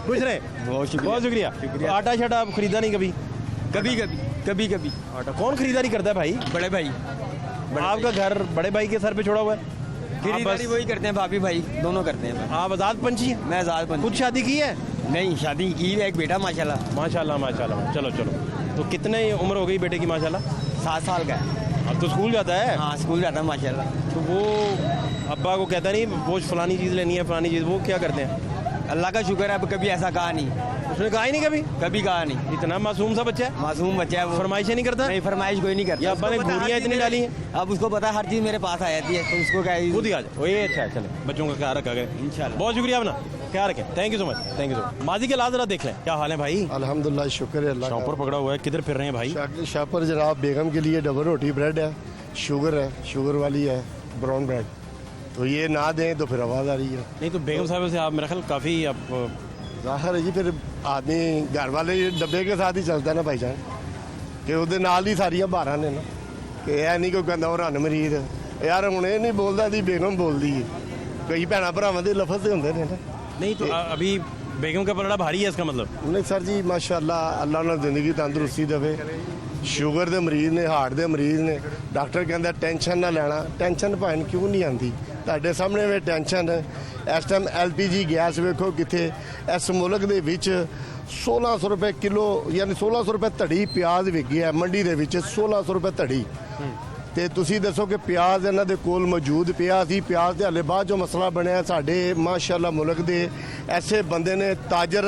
खुश रहे, बहुत शुक्रिया। बहुत शुक्रिया। शुक्रिया। आटा शाटा आप खरीदा नहीं कभी? कभी आटा कौन खरीदारी करता है भाई? बड़े भाई आपका घर बड़े भाई के सर पे छोड़ा हुआ है? आप खरीदारी बस वही करते हैं, भाभी भाई दोनों करते हैं। आप आजाद पंछी हैं? मैं आजाद बन खुद शादी की है? नहीं शादी की है, एक बेटा माशाल्लाह माशाल्लाह माशाल्लाह। चलो चलो, तो कितने उम्र हो गई बेटे की माशाल्लाह? 7 साल का है। अब तो स्कूल जाता है? हाँ स्कूल जाता है माशाल्लाह। तो वो अब्बा को कहता नहीं वो फलानी चीज़ लेनी है फलानी चीज़, वो क्या करते हैं? अल्लाह का शुक्र है अब कभी ऐसा कहा नहीं, उसने कहा ही नहीं कभी? कभी कहा नहीं। इतना मासूम सा बच्चा है, मासूम बच्चा है वो, फरमाइशें नहीं करता? नहीं फरमाइश कोई नहीं करता। या अब्बा ने उसको पता है घूरियाँ हर चीज़ इतनी मेरे- डाली हैं? अब उसको पता है हर चीज़ मेरे पास आ जाती है, तो उसको क्या है, खुद ही आ जाए वही अच्छा है। चले बच्चों का ख्याल रखा करें इंशाल्लाह। बहुत शुक्रिया अपना ख्याल रखें। Thank you so much, thank you so much. माजी के लाल जरा देख लें, क्या हाल है भाई? अल्हम्दुलिल्लाह शुक्र है अल्लाह शॉपर पकड़ा हुआ है, किधर फिर रहे हैं भाई? का। शापर जनाब बेगम के लिए डबल रोटी ब्रेड है, शुगर है, शुगर वाली है, ब्राउन ब्रेड। तो ये ना दें तो फिर आवाज़ आ रही है। नहीं तो बेगम साहब से आप मेरा ख्याल काफ़ी आप ज़ाहिर है जी, फिर आदमी घर वाले ये डब्बे के साथ ही चलता है ना भाईजान, कि ਉਹਦੇ ਨਾਲ ਹੀ ਸਾਰੀਆਂ ਬਾਰਾਂ ਨੇ ਨਾ, ਕਿ ਇਹ ਨਹੀਂ ਕੋਈ ਕਹਿੰਦਾ ਉਹ ਰਣ ਮਰੀਦ ਯਾਰ ਹੁਣ ਇਹ ਨਹੀਂ ਬੋਲਦਾ ਦੀ ਬੇਗਮ ਬੋਲਦੀ ਹੈ। ਕਈ ਭੈਣਾਂ ਭਰਾਵਾਂ ਦੇ ਲਫ਼ਜ਼ ਤੇ ਹੁੰਦੇ ਨੇ ਨਾ। नहीं तो अभी बेगम का पलड़ा भारी है इसका मतलब? नहीं सर जी माशाल्लाह अल्लाह ने जिंदगी तंदुरुस्ती देवे। शुगर ਦੇ ਮਰੀਜ਼ ਨੇ, ਹਾਰਟ ਦੇ ਮਰੀਜ਼ ਨੇ, ਡਾਕਟਰ ਕਹਿੰਦਾ ਟੈਨਸ਼ਨ ਨਾ ਲੈਣਾ। ਟੈਨਸ਼ਨ ਭਾਵੇਂ ਕਿਉਂ ਨਹੀਂ ਆਂਦੀ, ਤੁਹਾਡੇ ਸਾਹਮਣੇ ਵੇ ਟੈਨਸ਼ਨ ਇਸ ਟਾਈਮ LPG ਗੈਸ ਵੇਖੋ ਕਿੱਥੇ ਇਸ ਮੁਲਕ ਦੇ ਵਿੱਚ 1600 ਰੁਪਏ ਕਿਲੋ ਯਾਨੀ 1600 ਰੁਪਏ ਧੜੀ ਪਿਆਜ਼ ਵਿਕ ਗਿਆ ਮੰਡੀ ਦੇ ਵਿੱਚ, 1600 ਰੁਪਏ ਧੜੀ। ਤੇ ਤੁਸੀਂ ਦੱਸੋ ਕਿ ਪਿਆਜ਼ ਇਹਨਾਂ ਦੇ ਕੋਲ ਮੌਜੂਦ ਪਿਆ ਸੀ, ਪਿਆਜ਼ ਦੇ ਹਲੇ ਬਾਅਦ ਜੋ ਮਸਲਾ ਬਣਿਆ। ਸਾਡੇ ਮਾਸ਼ਾਅੱਲਾ ਮੁਲਕ ਦੇ ਐਸੇ ਬੰਦੇ ਨੇ ਤਾਜਰ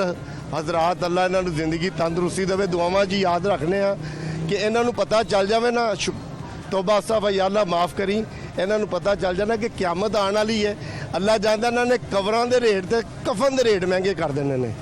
ਹਜ਼ਰਾਤ, ਅੱਲਾ ਇਹਨਾਂ ਨੂੰ ਜ਼ਿੰਦਗੀ ਤੰਦਰੁਸਤੀ ਦੇਵੇ। ਦੁਆਵਾਂ ਜੀ ਯਾਦ ਰੱਖਨੇ ਆ ਕਿ ਇਹਨਾਂ ਨੂੰ ਪਤਾ ਚੱਲ ਜਾਵੇ ਨਾ, ਤੋਬਾ ਅਸਤਾਫਾ ਯਾ ਅੱਲਾ ਮਾਫ ਕਰੀ, ਇਹਨਾਂ ਨੂੰ ਪਤਾ ਚੱਲ ਜਾਣਾ ਕਿ ਕਿਆਮਤ ਆਉਣ ਵਾਲੀ ਹੈ। ਅੱਲਾ ਜਾਣਦਾ ਇਹਨਾਂ ਨੇ ਕਬਰਾਂ ਦੇ ਰੇਟ ਤੇ ਕਫਨ ਦੇ ਰੇਟ ਮਹਿੰਗੇ ਕਰ ਦੇਣੇ ਨੇ।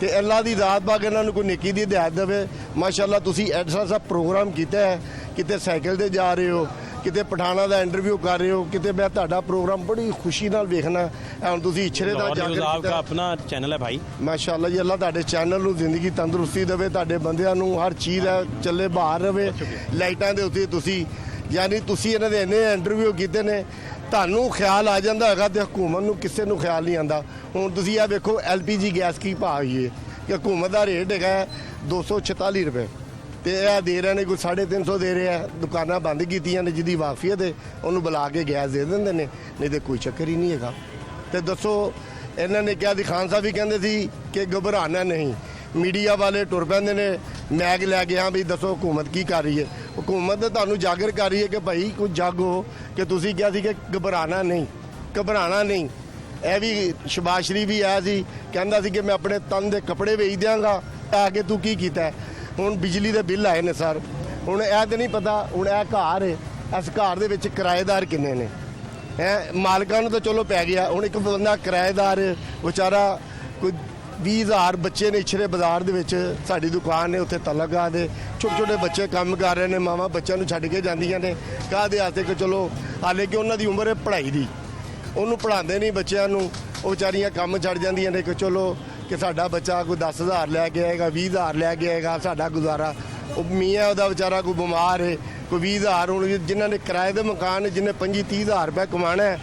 ਤੇ ਅੱਲਾ ਦੀ ਜ਼ਾਤ ਬਾਗ ਇਹਨਾਂ ਨੂੰ ਕੋਈ ਨੇਕੀ ਦੀ ਹਦਾਇਤ ਦੇਵੇ। ਮਾਸ਼ਾਅੱਲਾ ਤੁਸੀਂ ਐਸਾ ਸਾ ਪ੍ਰੋਗਰਾਮ ਕੀਤਾ ਹੈ, ਕਿਤੇ ਸਾਈਕਲ ਤੇ ਜਾ ਰਹੇ ਹੋ, ਕਿਤੇ ਪਠਾਣਾ ਦਾ ਇੰਟਰਵਿਊ ਕਰ ਰਹੇ ਹੋ, ਕਿਤੇ ਮੈਂ ਤੁਹਾਡਾ ਪ੍ਰੋਗਰਾਮ ਬੜੀ ਖੁਸ਼ੀ ਨਾਲ ਵੇਖਣਾ। ਹੁਣ ਤੁਸੀਂ ਇਛਰੇ ਦਾ और न्यूज़ ਜਾਗਰ आपका ਕੀਤਾ। अपना चैनल है भाई? ਮਾਸ਼ਾਅੱਲਾ ਜੀ ਅੱਲਾ ਤੁਹਾਡੇ ਚੈਨਲ ਨੂੰ ਜ਼ਿੰਦਗੀ ਤੰਦਰੁਸਤੀ ਦੇਵੇ, ਤੁਹਾਡੇ ਬੰਦਿਆਂ ਨੂੰ ਹਰ ਚੀਜ਼ ਹੈ ਚੱਲੇ ਬਾਹਰ ਰਵੇ। ਲਾਈਟਾਂ ਦੇ ਉੱਤੇ ਤੁਸੀਂ ਯਾਨੀ ਤੁਸੀਂ ਇਹਨਾਂ ਦੇ ਇੰਨੇ ਇੰਟਰਵਿਊ ਕੀਤੇ ਨੇ, ਤੁਹਾਨੂੰ ਖਿਆਲ ਆ ਜਾਂਦਾ ਹੈਗਾ ਤੇ ਹਕੂਮਤ ਨੂੰ ਕਿਸੇ ਨੂੰ ਖਿਆਲ ਨਹੀਂ ਆਂਦਾ। ਹੁਣ ਤੁਸੀਂ ਇਹ ਵੇਖੋ LPG ਗੈਸ ਕੀ ਭਾਅ ਹੋਈ ਹੈ ਕਿ ਹਕੂਮਤ ਦਾ ਰੇਟ ਹੈਗਾ 246 ਰੁਪਏ ਤੇ ਇਹ ਦੇ ਰਹੇ ਨੇ ਕੋਈ 350 ਦੇ ਰਹੇ ਆ। ਦੁਕਾਨਾਂ ਬੰਦ ਕੀਤੀਆਂ ਨੇ, ਜਿਹਦੀ ਵਾਕਫੀਅਤ ਹੈ ਉਹਨੂੰ ਬੁਲਾ ਕੇ ਗੈਸ ਦੇ ਦਿੰਦੇ ਨੇ, ਨਹੀਂ ਤੇ ਕੋਈ ਚੱਕਰ ਹੀ ਨਹੀਂ ਹੈਗਾ। ਤੇ ਦੱਸੋ ਇਹਨਾਂ ਨੇ ਕਿਹਾ ਸੀ, ਖਾਨ ਸਾਹਿਬ ਵੀ ਕਹਿੰਦੇ ਸੀ ਕਿ ਘਬਰਾਣਾ ਨਹੀਂ। ਮੀਡੀਆ ਵਾਲੇ ਟੁਰ ਪੈਂਦੇ ਨੇ ਮੈਗ ਲੈ ਕੇ, ਹਾਂ ਵੀ ਦੱਸੋ ਹਕੂਮਤ ਕੀ ਕਰ ਰਹੀ ਹੈ। ਹਕੂਮਤ ਤਾਂ ਤੁਹਾਨੂੰ ਜਾਗਰ ਕਰ ਰਹੀ ਹੈ ਕਿ ਭਾਈ ਕੋਈ ਜਾਗੋ, ਕਿ ਤੁਸੀਂ ਕਿਹਾ ਸੀ ਕਿ ਘਬਰਾਣਾ ਨਹੀਂ, ਘਬਰਾਣਾ ਨਹੀਂ। ਇਹ ਵੀ ਸ਼ਬਾਜ਼ ਸ਼ਰੀਫ ਵੀ ਆਇਆ ਸੀ, ਕਹਿੰਦਾ ਸੀ ਕਿ ਮੈਂ ਆਪਣੇ ਤਨ ਦੇ ਕੱਪੜੇ ਵੇਚ ਦਿਆਂਗਾ। ਆ ਕੇ ਤੂੰ ਕੀ ਕੀਤਾ? ਹੁਣ ਬਿਜਲੀ ਦੇ ਬਿੱਲ ਆਏ ਨੇ ਸਰ, ਹੁਣ ਇਹ ਤੇ ਨਹੀਂ ਪਤਾ ਹੁਣ ਇਹ ਘਰ ਹੈ, ਇਸ ਘਰ ਦੇ ਵਿੱਚ ਕਿਰਾਏਦਾਰ ਕਿੰਨੇ ਨੇ? ਮਾਲਕਾਂ ਨੂੰ ਤਾਂ ਚਲੋ ਪੈ ਗਿਆ, ਹੁਣ ਇੱਕ ਬੰਦਾ ਕਿਰਾਏਦਾਰ ਵਿਚਾਰਾ ਕੋਈ 20,000 ਬੱਚੇ ਨੇ ਇਛਰੇ ਬਾਜ਼ਾਰ ਦੇ ਵਿੱਚ, ਸਾਡੀ ਦੁਕਾਨ ਨੇ ਉੱਥੇ ਤਲਗਾ ਦੇ ਛੋਟੇ ਛੋਟੇ ਬੱਚੇ ਕੰਮ ਕਰ ਰਹੇ ਨੇ, ਮਾਵਾਂ ਬੱਚਿਆਂ ਨੂੰ ਛੱਡ ਕੇ ਜਾਂਦੀਆਂ ਨੇ ਕਾਹਦੇ ਵਾਸਤੇ ਕਿ ਚਲੋ ਹਾਲੇ ਕਿ ਉਹਨਾਂ ਦੀ ਉਮਰ ਹੈ ਪੜ੍ਹਾਈ ਦੀ, ਉਹਨੂੰ ਪੜ੍ਹਾਉਂਦੇ ਨਹੀਂ ਬੱਚਿਆਂ ਨੂੰ, ਉਹ ਵਿਚਾਰੀਆਂ ਕੰਮ ਛੱਡ ਜਾਂਦੀਆਂ ਨੇ ਕਿ ਚਲੋ ਕਿ ਸਾਡਾ ਬੱਚਾ ਕੋਈ 10,000 ਲੈ ਕੇ ਆਏਗਾ, 20,000 ਲੈ ਕੇ ਆਏਗਾ, ਸਾਡਾ ਗੁਜ਼ਾਰਾ। ਉਹ ਮੀਆਂ ਉਹਦਾ ਵਿਚਾਰਾ ਕੋਈ ਬਿਮਾਰ ਹੈ, ਕੋਈ 20,000। ਹੁਣ ਜਿਨ੍ਹਾਂ ਨੇ ਕਿਰਾਏ ਦੇ ਮਕਾਨ, ਜਿਹਨੇ 25-30,000 ਰੁਪਏ ਕਮਾਣਾ ਹੈ,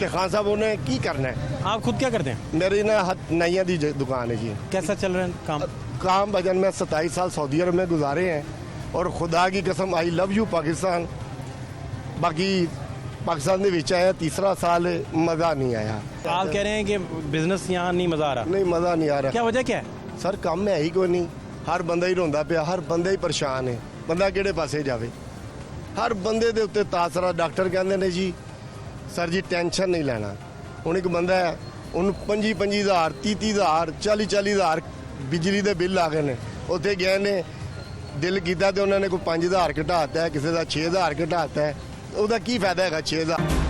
ਤੇ ਖਾਨ ਸਾਹਿਬ ਉਹਨੇ ਕੀ ਕਰਨਾ ਹੈ? आप खुद क्या करते हैं? मेरी ना नैया दी दुकान है जी। कैसा चल रहा है काम? काम भजन में 27 साल सऊदी अरब में गुजारे हैं और खुदा की कसम आई लव यू पाकिस्तान। बाकी पाकिस्तान के विच आया तीसरा साल, मज़ा नहीं आया। आप कह रहे हैं कि बिजनेस यहाँ नहीं मजा आ रहा, नहीं मज़ा नहीं आ रहा क्या वजह क्या है? सर, काम है ही कोई नहीं, हर बंदा ही रोंदा पिया, हर बंदा ही परेशान है, बंदा किहड़े पासे जावे। हर बंदे दे उत्ते तासरा। डॉक्टर कहते हैं जी सर जी टेंशन नहीं लेना। ਹੁਣ ਇੱਕ ਬੰਦਾ ਹੈ, ਉਹਨੂੰ 25,000 30,000 40,000 ਬਿਜਲੀ ਦੇ ਬਿੱਲ ਆ ਗਏ ਨੇ। ਉੱਥੇ ਗਏ ਨੇ ਦਿਲ ਕੀਤਾ ਤੇ ਉਹਨਾਂ ਨੇ ਕੋਈ 5000 ਘਟਾਤਾ, ਕਿਸੇ ਦਾ 6000 ਘਟਾਤਾ, ਉਹਦਾ ਕੀ ਫਾਇਦਾ ਹੈਗਾ 6000?